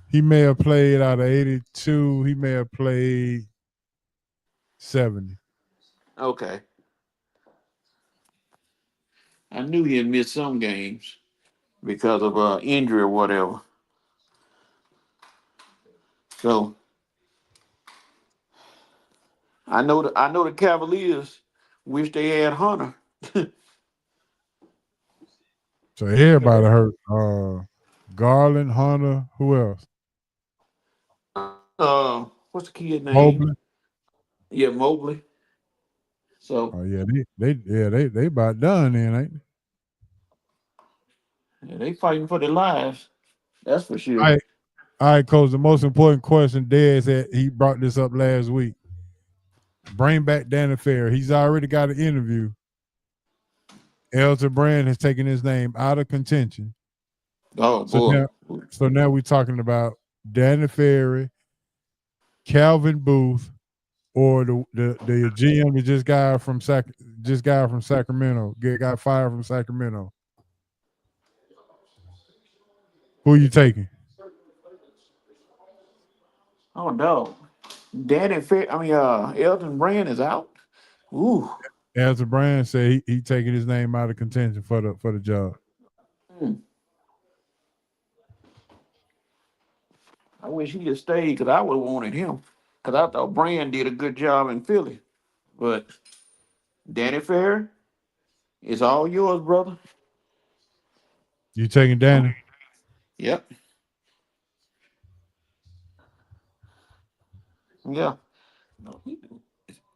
He may have played out of 82. He may have played 70. Okay. I knew he had missed some games because of injury or whatever. So I know the Cavaliers wish they had Hunter. So everybody hurt. Garland, Hunter, who else? What's the kid name? Mobley. Yeah, Mobley. So Oh yeah, they about done then, ain't they? yeah, they fighting for their lives. That's for sure. All right, Coach. The most important question, Dez said he brought this up last week. Bring back Danny Fair. He's already got an interview. Elton Brand has taken his name out of contention. Oh boy. So now we're talking about Danny Ferry, Calvin Booth, or the GM that just got from Sacramento, got fired from Sacramento. Who are you taking? Oh no. Elton Brand is out. Ooh. Elton Brand said he taking his name out of contention for the job. I wish he'd have stayed because I would have wanted him. Because I thought Brand did a good job in Philly. But Danny Fair, it's all yours, brother. You taking Danny? Yep. Yeah.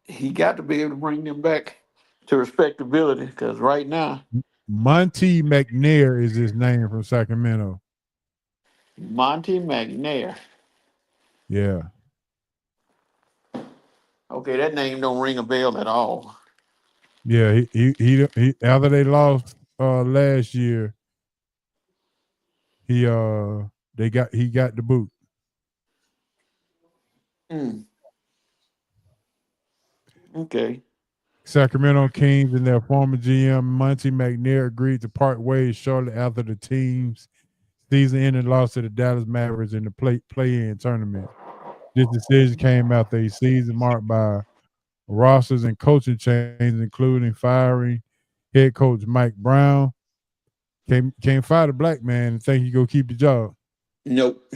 He got to be able to bring them back to respectability because right now, Monty McNair is his name from Sacramento. Monty McNair. Yeah. Okay, that name don't ring a bell at all. Yeah, he after they lost last year, he got the boot. Okay. Sacramento Kings and their former GM Monty McNair agreed to part ways shortly after the team's season-ending loss to the Dallas Mavericks in the play-in tournament. This decision came after a season marked by rosters and coaching changes, including firing head coach Mike Brown. Can't fire the black man and think he go keep the job. Nope.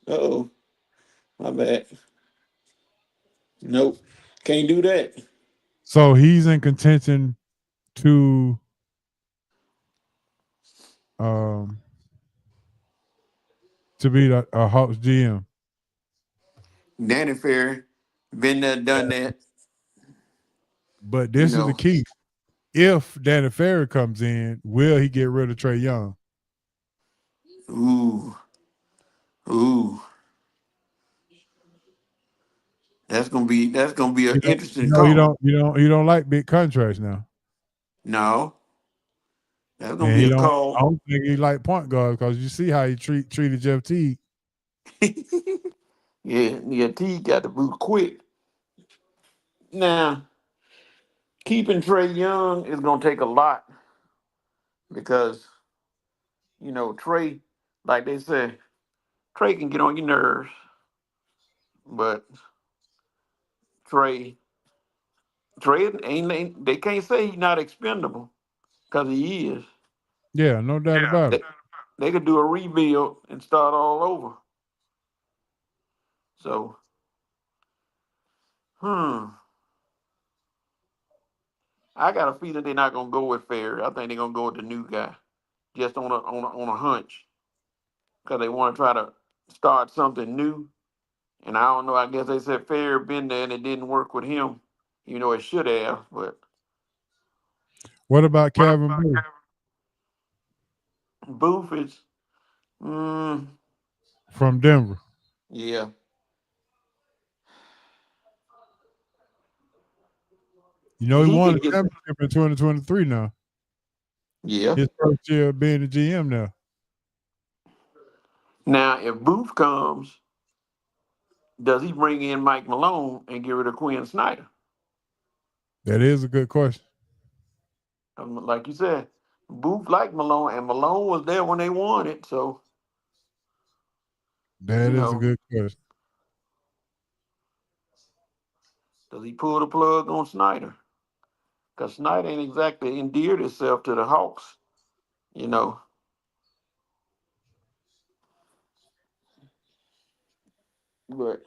Uh-oh. My bad. Nope. Can't do that. So he's in contention to be a Hawks GM. Danny Fair, been there, done that. But this is the key. If Danny Ferry comes in, will he get rid of Trae Young? Ooh. That's gonna be an interesting call. You don't like big contracts now. No. That's gonna And be a I call. don't think he like point guard because you see how he treated Jeff Teague. Yeah, T got the boot quick. Now, keeping Trae Young is gonna take a lot because Trae, like they said, Trae can get on your nerves, but Trae ain't they can't say he's not expendable because he is. Yeah, no doubt about it. They could do a rebuild and start all over. So, I got a feeling they're not gonna go with Ferry. I think they're gonna go with the new guy, just on a hunch, because they want to try to start something new. And I don't know. I guess they said Ferry been there and it didn't work with him. It should have, but What about Calvin Booth? Booth is, From Denver. yeah. He won a championship in 2023 now. Yeah. His first year being the GM now. Now, if Booth comes, does he bring in Mike Malone and get rid of Quinn Snyder? That is a good question. Like you said, Booth liked Malone, and Malone was there when they won it. So that is a good question. Does he pull the plug on Snyder? Because Snyder ain't exactly endeared himself to the Hawks, But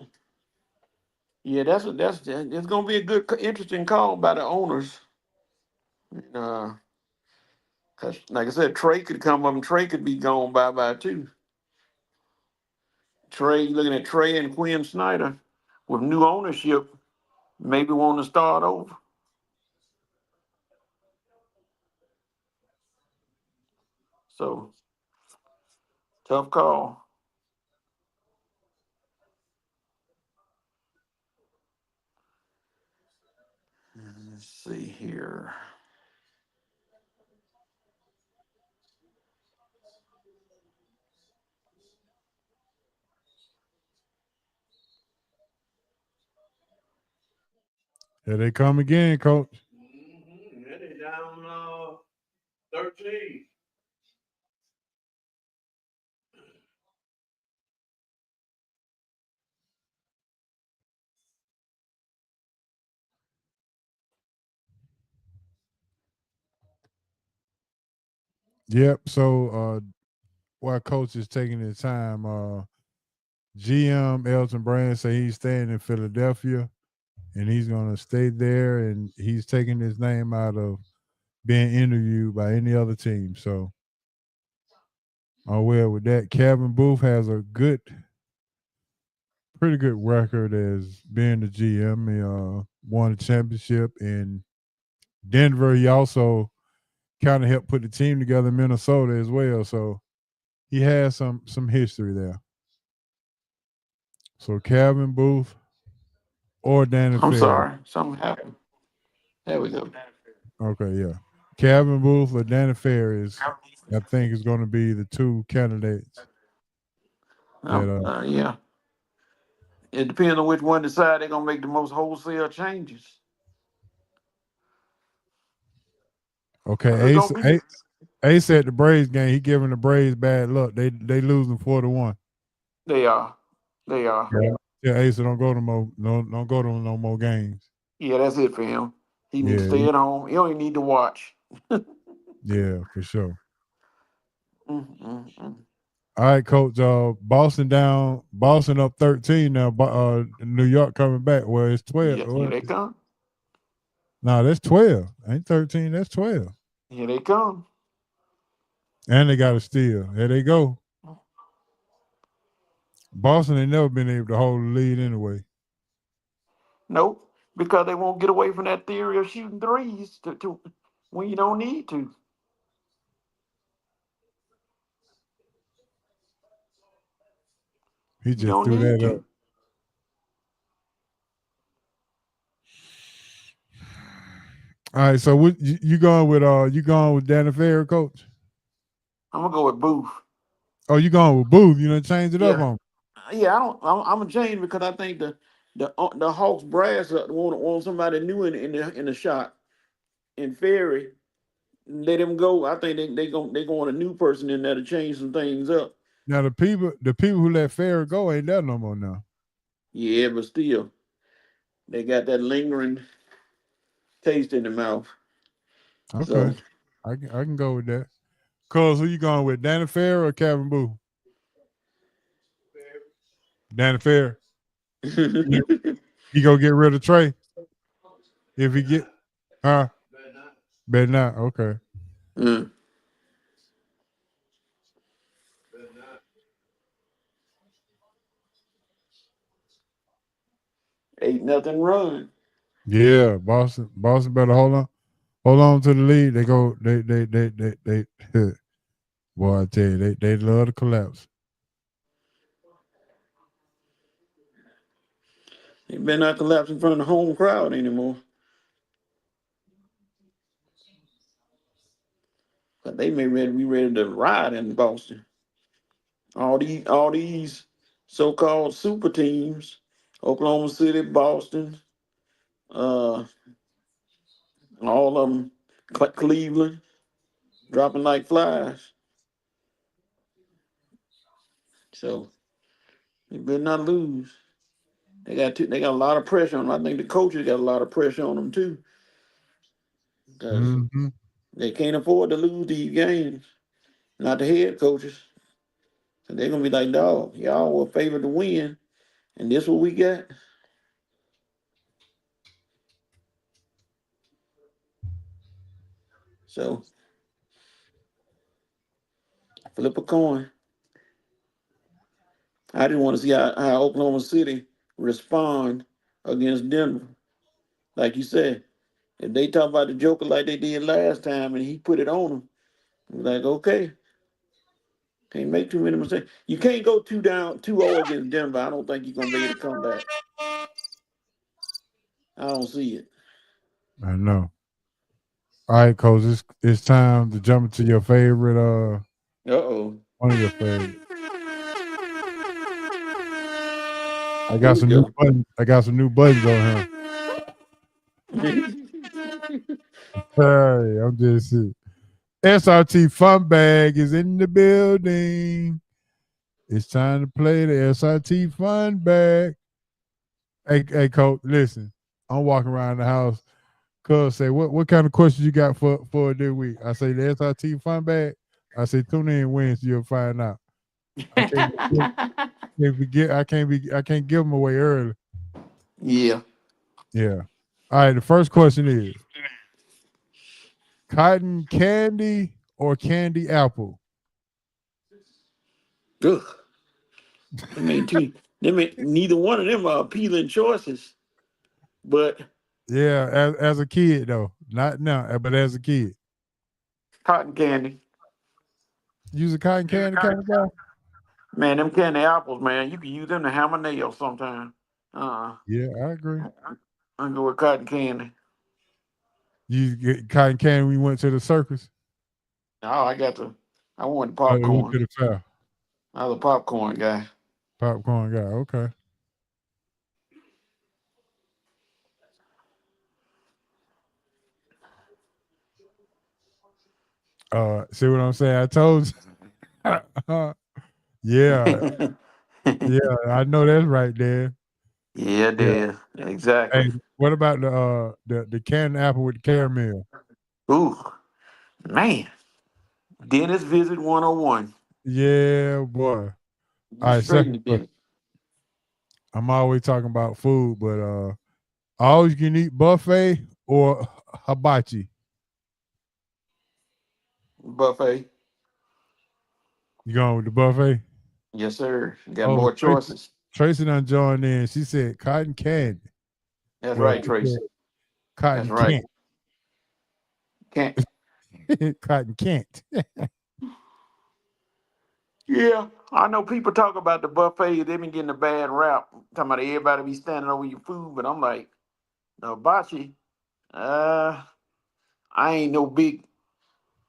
Yeah, it's gonna be a good, interesting call by the owners. Cause like I said, Trey could come up and Trey could be gone bye too. Trey, looking at Trey and Quinn Snyder with new ownership, maybe want to start over. So tough call. Let's see here. Here they come again, Coach. Yeah, they down 13. Yep. So while Coach is taking his time, GM Elton Brand say he's staying in Philadelphia and he's gonna stay there, and he's taking his name out of being interviewed by any other team. So well with that. Kevin Booth has a pretty good record as being the GM. He won a championship in Denver. He also kind of helped put the team together in Minnesota as well. So he has some history there. So Kevin Booth or Danny I'm Ferry. sorry, something happened. There we go. Okay, yeah. Kevin Booth or Danny Ferry I think is going to be the two candidates. Yeah. It depends on which one decide they're gonna make the most wholesale changes. Okay, Ace at the Braves game. He giving the Braves bad luck. They losing 4-1. They are. Yeah, Ace don't go to don't go to no more games. Yeah, that's it for him. He needs to stay at home. He don't even need to watch. Yeah, for sure. Mm-mm-mm. All right, Coach. Boston up 13 now. New York coming back. Well, it's 12. Yeah, here they come. No, that's 12. Ain't 13. That's 12. Here they come. And they got a steal. There they go. Boston ain't never been able to hold the lead anyway. Nope, because they won't get away from that theory of shooting threes to when you don't need to. He just threw that up. All right, so what you going with Danny Ferry, Coach? I'm gonna go with Booth. Oh, you going with Booth? You know, change it up on. Yeah, I'm a change because I think the Hawks brass want somebody new in the shot. And Ferry, let him go. I think they want a new person in there to change some things up. Now the people who let Ferry go ain't there no more now. Yeah, but still, they got that lingering taste in the mouth. Okay, So, I can go with that. Cuz, who you going with, Danny Ferry or Kevin Booth? Danny Ferry. He go get rid of Trey if he get, better not. Okay. Mm. Ain't nothing run. Yeah, Boston better hold on to the lead. They boy, I tell you, they love to collapse. They better not collapse in front of the home crowd anymore. But they may be ready to ride in Boston. All these so-called super teams, Oklahoma City, Boston, all of them, Cleveland, dropping like flies. So they better not lose. They got a lot of pressure on them. I think the coaches got a lot of pressure on them too, because they can't afford to lose these games. Not the head coaches. So they're gonna be like, dog, y'all were favored to win, and this what we got. So flip a coin. I just want to see how Oklahoma City respond against Denver. Like you said, if they talk about the Joker like they did last time and he put it on them, like, okay, can't make too many mistakes. You can't go 2-0 against Denver. I don't think you're going to be able to come back. I don't see it. I know. All right, Coach, it's time to jump into your favorite. One of your favorites. I got some new buttons. I got some new buttons on here. Hey, I'm just SRT Fun Bag is in the building. It's time to play the SRT Fun Bag. Hey, Coach, listen. I'm walking around the house. Cuz say, what kind of questions you got for this week? I say the SRT Fun Bag. I say tune in Wednesday, you'll find out. I can't give them away early. Yeah. Yeah. All right. The first question is cotton candy or candy apple? Ugh. Neither one of them are appealing choices. But yeah, as a kid though, not now, but as a kid. Cotton candy. Use a cotton candy kind of guy? Man, them candy apples, man, you can use them to hammer nails sometimes. Yeah, I agree. I go with cotton candy. You get cotton candy when you went to the circus? Oh, I wanted popcorn. You went to the fair. I was a popcorn guy. Popcorn guy, okay. See what I'm saying? I told you. Yeah. Yeah, I know that's right there. Yeah, it is. Exactly. Hey, what about the canned apple with the caramel? Ooh, man. Dentist visit 101. Yeah, boy. All right, second question. I'm always talking about food, but all you can eat buffet or hibachi? Buffet. You going with the buffet? Yes, sir. Got more choices. Tracy done joined in. She said cotton candy. That's right, Tracy. Cotton That's right. Can't. Cotton can't. Yeah, I know people talk about the buffet. They've been getting a bad rap, talking about everybody be standing over your food, but I'm like, the hibachi, I ain't no big,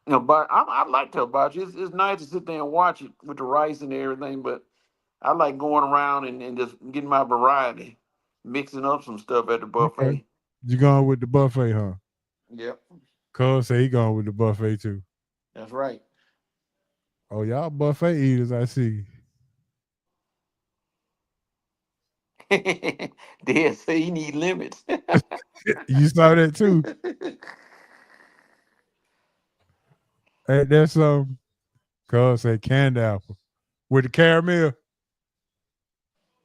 but I like the hibachi. It's nice to sit there and watch it with the rice and everything, but I like going around and just getting my variety, mixing up some stuff at the buffet. Okay. You going with the buffet, huh? Yep, Cuz say he going with the buffet too. that's right. Oh, y'all buffet eaters, I see. They say you need limits. You saw that too. Hey, that's cuz say candy apple with the caramel.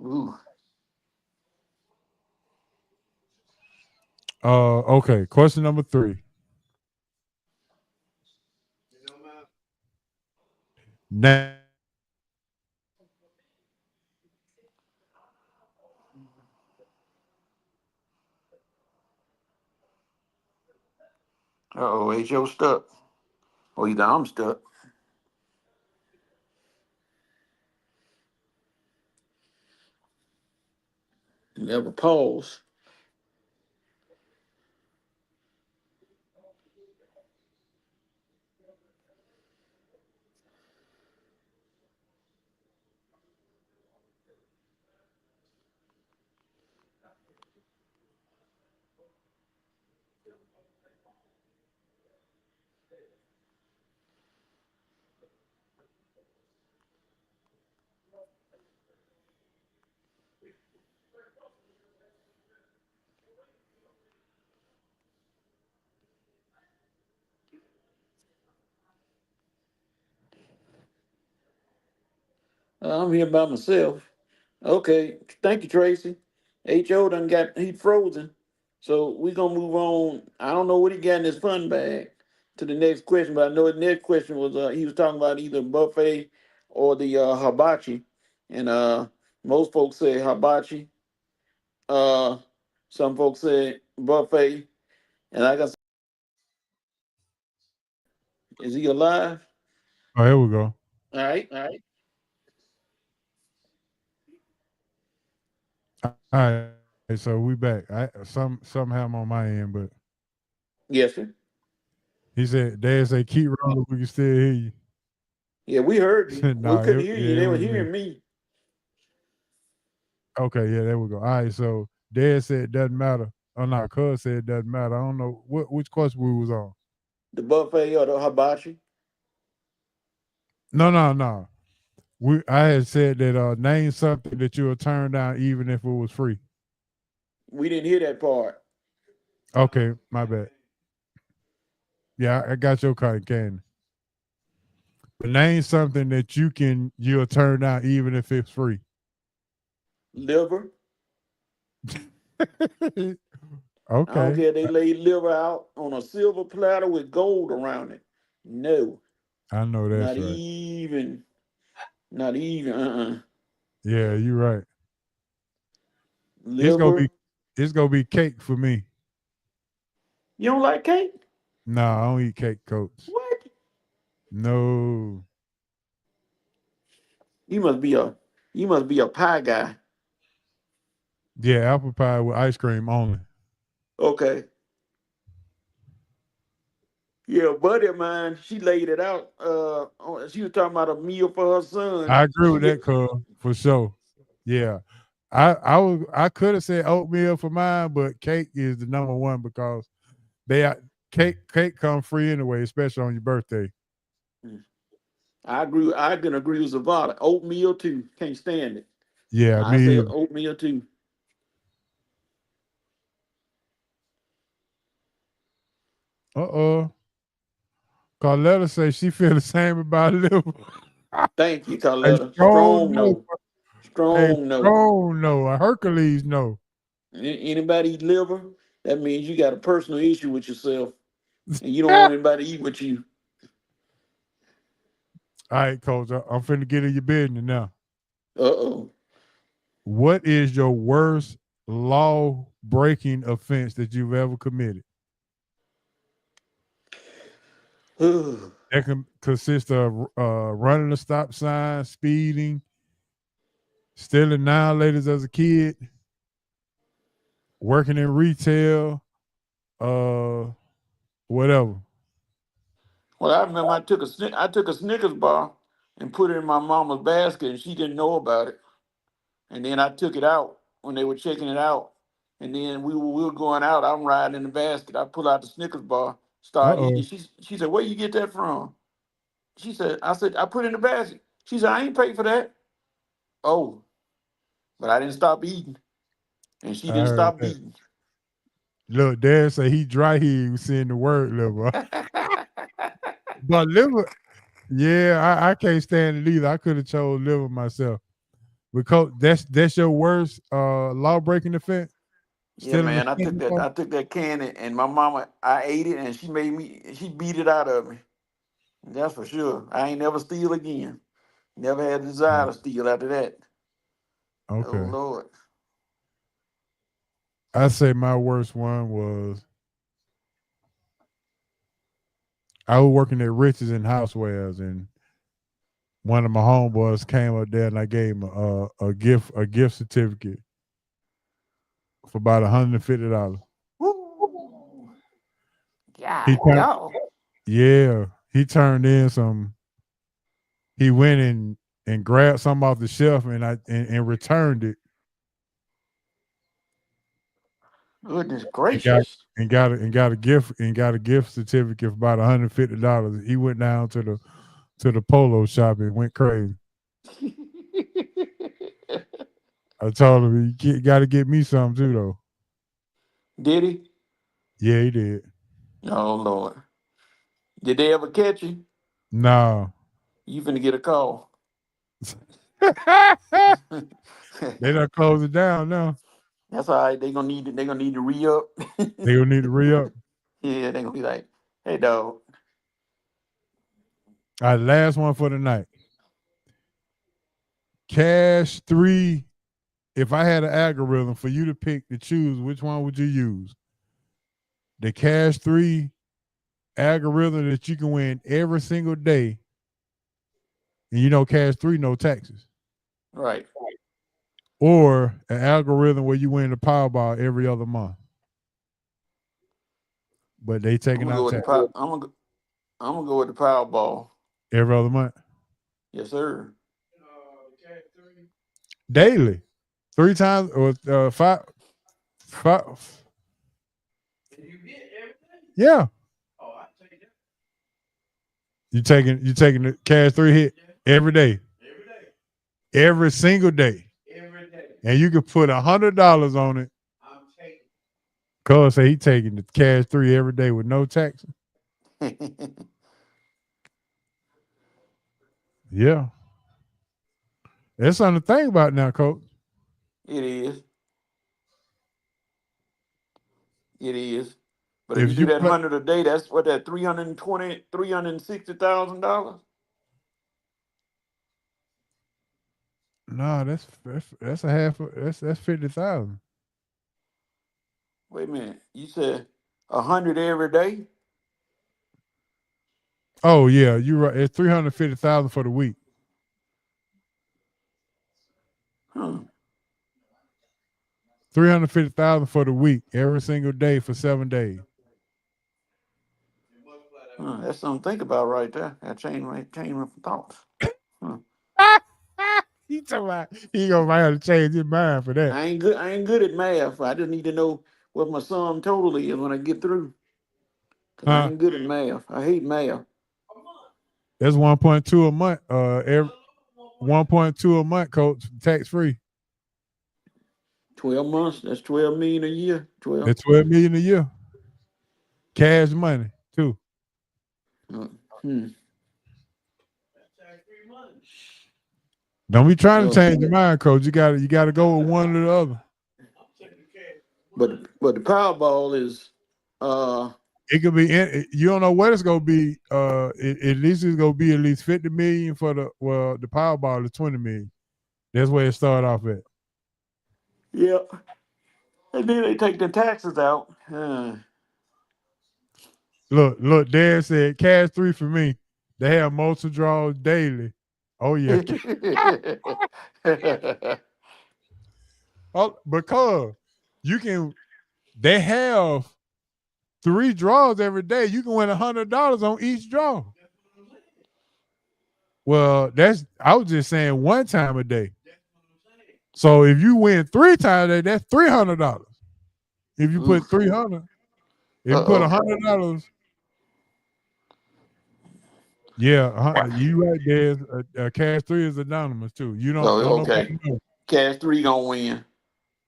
Ooh. Okay. Question number 3. Now, H.O. stuck. Or either I'm stuck. Never pause. I'm here by myself. Okay, thank you, Tracy. H.O. done got he frozen. So we gonna move on. I don't know what he got in his fun bag. to the next question, but I know the next question was he was talking about either buffet or the hibachi, and most folks say hibachi. Some folks say buffet, and like I said, is he alive? Oh, here we go. All right, all right. All right, so we back. Somehow I'm on my end, but Yes, sir. he said, "Dad say keep rolling. We can still hear you." Yeah, we heard you. Nah, We couldn't hear you. it They were was me. hearing me. Okay, yeah, there we go. All right, so Dad said it doesn't matter. Oh no, Cuz said it doesn't matter. I don't know which question we was on. The buffet or the hibachi? No. I had said that name something that you would turn down even if it was free. We didn't hear that part. Okay, my bad. Yeah, I got your cotton candy. But name something that you'll turn down even if it's free. Liver. Okay. I don't care if they lay liver out on a silver platter with gold around it. No. I know that's Not right. even. Not even. Yeah, you're right. Liver. It's gonna be cake for me. You don't like cake? No, I don't eat cake, Coach. What? No. You must be a pie guy. Yeah, apple pie with ice cream only. Okay. Yeah, a buddy of mine, she laid it out. She was talking about a meal for her son. I agree with that, cuz, for sure. Yeah. I could have said oatmeal for mine, but cake is the number one because cake come free anyway, especially on your birthday. I can agree with Zavada. Oatmeal too. Can't stand it. Yeah, I me say either. oatmeal too. Carletta says she feel the same about liver. Thank you, A Carletta. strong no. Strong no. Strong no. A Hercules no. Anybody eat liver? That means you got a personal issue with yourself, and you don't want anybody to eat with you. All right, Coach. I'm finna get in your business now. Uh-oh. What is your worst law-breaking offense that you've ever committed? That can consist of running a stop sign, speeding, stealing 9-laters as a kid, working in retail, whatever. Well, I remember I took a Snickers bar and put it in my mama's basket, and she didn't know about it. And then I took it out when they were checking it out. And then we were going out. I'm riding in the basket. I pull out the Snickers bar, start eating. She said, "Where you get that from?" I said, "I put it in the basket." She said, "I ain't paid for that." Oh, but I didn't stop eating, and she didn't stop beating. Look, Dad say he dry. He was saying the word liver. But liver, yeah, I can't stand it either. I could have chose liver myself. Because that's your worst law breaking offense. Yeah, man, I took that candy, and my mama, I ate it, and she beat it out of me. That's for sure. I ain't never steal again. Never had a desire to steal after that. Okay. Oh Lord. I say my worst one was I was working at Rich's in Housewares, and one of my homeboys came up there, and I gave him a gift certificate for about $150. Yeah, he turned in some. He went and grabbed some off the shelf and returned it. Goodness gracious. And got a gift certificate for about $150. He went down to the polo shop and went crazy. I told him you got to get me some too, though. Did he? Yeah, he did. Oh Lord. Did they ever catch you? No. You finna get a call. They done close it down now. That's all right. They're gonna need to re-up. They gonna need to re-up. Yeah, they're gonna be like, "Hey dog, All right, last one for the night. Cash 3. If I had an algorithm for you to choose, which one would you use? The Cash 3 algorithm that you can win every single day. And you know Cash 3, no taxes. Right. Or an algorithm where you win the Powerball every other month. But they taking out taxes. I'm gonna go with the Powerball. Every other month? Yes, sir. Daily. 3 times or 5. Yeah. You taking the Cash 3 hit every day. Every single day. And you could put $100 on it. Cuz say he taking the Cash 3 every day with no taxes. Yeah. That's something to think about now, Coach. It is. It is. But If if you you do that put- 100 a day, that's what, that $360,000? No, that's a half. That's 50,000. Wait a minute. You said 100 every day? Oh yeah, you're right. It's 350,000 for the week. Huh. 350,000 for the week, every single day for 7 days. That's something to think about right there. That changed my thoughts. He talking about he gonna have to change his mind for that. I ain't good at math. I just need to know what my sum total is when I get through. 'Cause I ain't good at math. I hate math. That's 1.2 a month. 1.2 a month, Coach, tax free. 12 months. That's 12 million a year. 12. That's 12 million a year. Cash money too. Don't be trying to change your mind, Coach. You gotta go with one or the other. But the Powerball is it could be you don't know what it's gonna be. At least it's gonna be at least 50 million for the Powerball is 20 million. That's where it started off at. yeah. And then they take the taxes out. Look, Dad said Cash 3 for me. They have multiple draws daily. Oh yeah. Because they have 3 draws every day. You can win $100 on each draw. Well, I was just saying one time a day. So if you win 3 times a day, that's $300. If you put 300, if you put $100, yeah, you right there. Cash 3 is anonymous too. You don't. Okay. Cash 3 gonna win.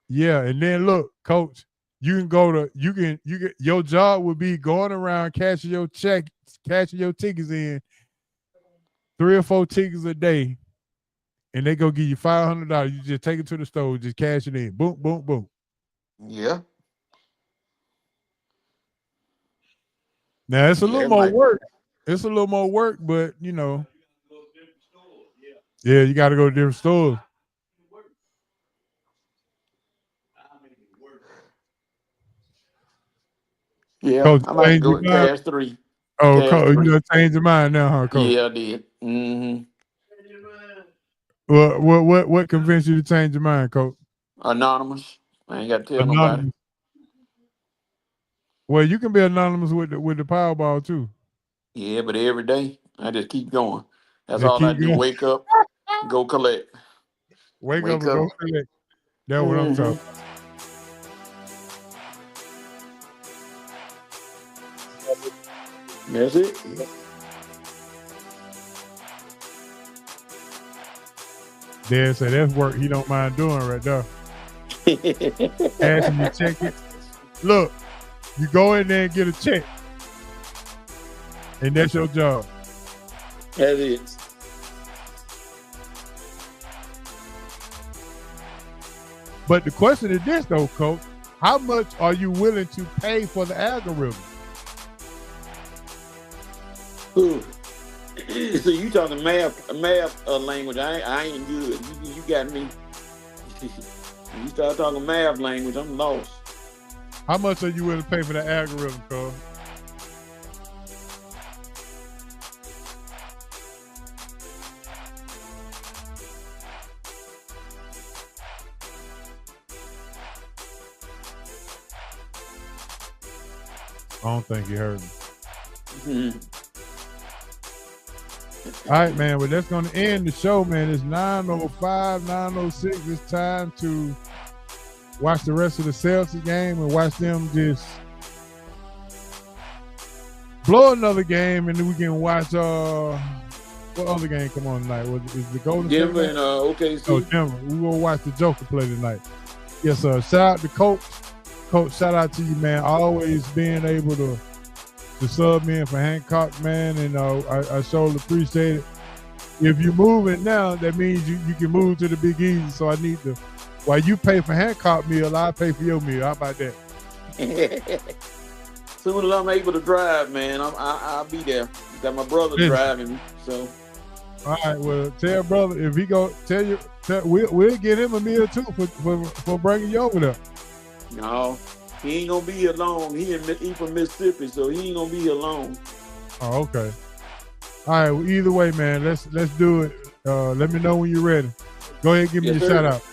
Yeah, and then look, Coach, you can your job would be going around cashing your tickets in 3 or 4 tickets a day, and they go give you $500. You just take it to the store, just cash it in. Boom, boom, boom. Yeah. Now it's a little more work. It's a little more work, but you know. Yeah, you got to go to different stores. Yeah, Coach, I might go with Cash 3. Oh, Cash Coach, 3. you done changed your mind now, huh, Coach? Yeah, I did. Mm-hmm. What convinced you to change your mind, Coach? Anonymous. I ain't got to tell nobody. Well, you can be anonymous with the Powerball too. Yeah, but every day I just keep going. That's Just all I keep do. going. Wake up, go collect. Wake up and go collect. That's what I'm talking. That's it. Dad said that's work he don't mind doing right there. Asking you to check it. Look, you go in there and get a check. And that's your job. That's it. But the question is this though, Coach. How much are you willing to pay for the algorithm? Who? So you talking math language? I ain't good. You got me. You start talking math language, I'm lost. How much are you willing to pay for the algorithm, cuz? I don't think you heard me. All right, man. Well, that's going to end the show, man. It's 9:05, 9:06. It's time to watch the rest of the Celtics game and watch them just blow another game, and then we can watch what other game come on tonight? Is the Golden State? Denver and OKC. Oh, Denver. We will watch the Joker play tonight. Yes, sir. Shout out to Coach. Coach, shout out to you, man. Always being able to sub me in for Hancock, man, and I surely appreciate it. If you're moving now, that means you can move to the Big Easy. So I need to, while you pay for Hancock meal, I'll pay for your meal. How about that? Soon as I'm able to drive, man, I'll be there. Got my brother driving me, so. All right, well, tell brother if he go, we'll get him a meal too for bringing you over there. No, he ain't gonna be here long. He from Mississippi, so he ain't gonna be here long. Oh, okay. All right. Well, either way, man, let's do it. Let me know when you're ready. Go ahead, and give me your shout out.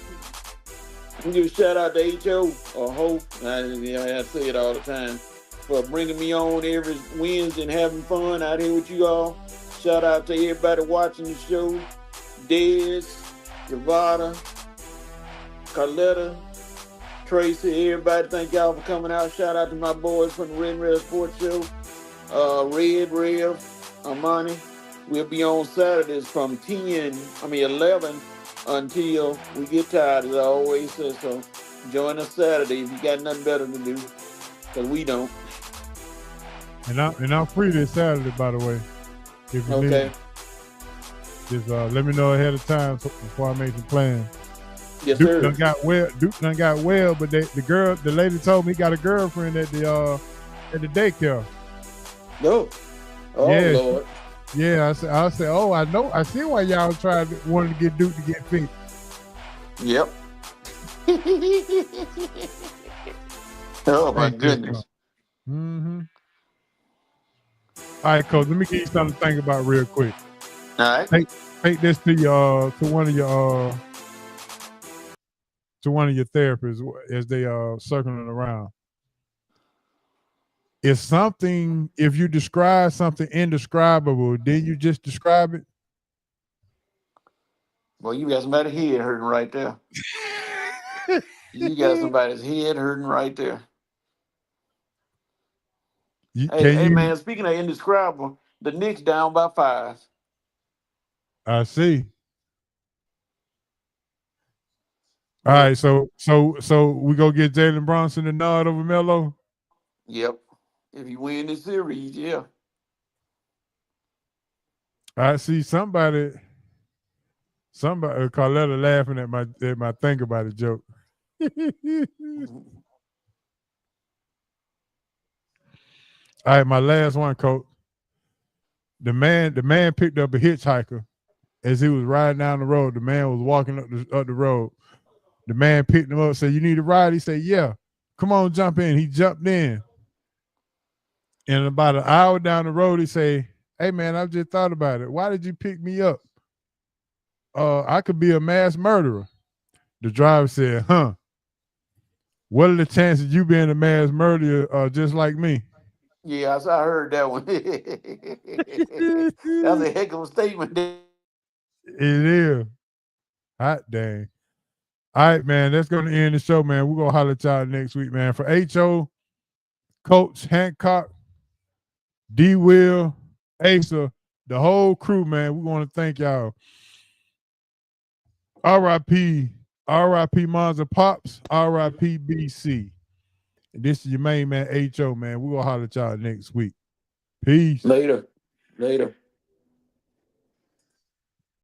I'm gonna give a shout out to HO or Hope. I say it all the time for bringing me on every Wednesday and having fun out here with you all. Shout out to everybody watching the show. Dez, Javada, Carletta, Tracy, everybody, thank y'all for coming out. Shout out to my boys from the Red Red Sports Show. Red, Rev, Armani. We'll be on Saturdays from 11 until we get tired, as I always say. So join us Saturday if you got nothing better to do, because we don't. And I'm free this Saturday, by the way. If you need, just let me know ahead of time before I make some plans. Yes, Duke sir. Duke done got well, but the lady told me he got a girlfriend at the daycare. No. Oh, yeah. Lord. Yeah, I said, oh, I know. I see why y'all wanted to get Duke to get fit. Yep. Oh, my goodness. Mm-hmm. All right, Coach, let me give you something to think about real quick. All right. Take this to one of your therapists as they circling around. If you describe something indescribable, did you just describe it? Well, you got somebody's head hurting right there. You got somebody's head hurting right there. Hey, man, speaking of indescribable, the Knicks down by 5. I see. All right, so we go get Jalen Brunson the nod over Melo? Yep. If you win this series, yeah. I see somebody Carletta laughing at my think about it joke. All right, my last one, Coach. The man picked up a hitchhiker as he was riding down the road. The man was walking up the road. The man picked him up, said, "You need a ride?" He said, "Yeah." "Come on, jump in." He jumped in. And about an hour down the road, he said, "Hey, man, I just thought about it. Why did you pick me up? I could be a mass murderer." The driver said, "Huh? What are the chances you being a mass murderer just like me?" Yeah, I heard that one. That's a heck of a statement. It is. Hot dang. All right, man, that's going to end the show, man. We're going to holler at y'all next week, man. For H.O., Coach Hancock, D-Will, Asa, the whole crew, man, we want to thank y'all. R.I.P. Monza Pops, R.I.P. BC. And this is your main man, H.O., man. We're going to holler at y'all next week. Peace. Later.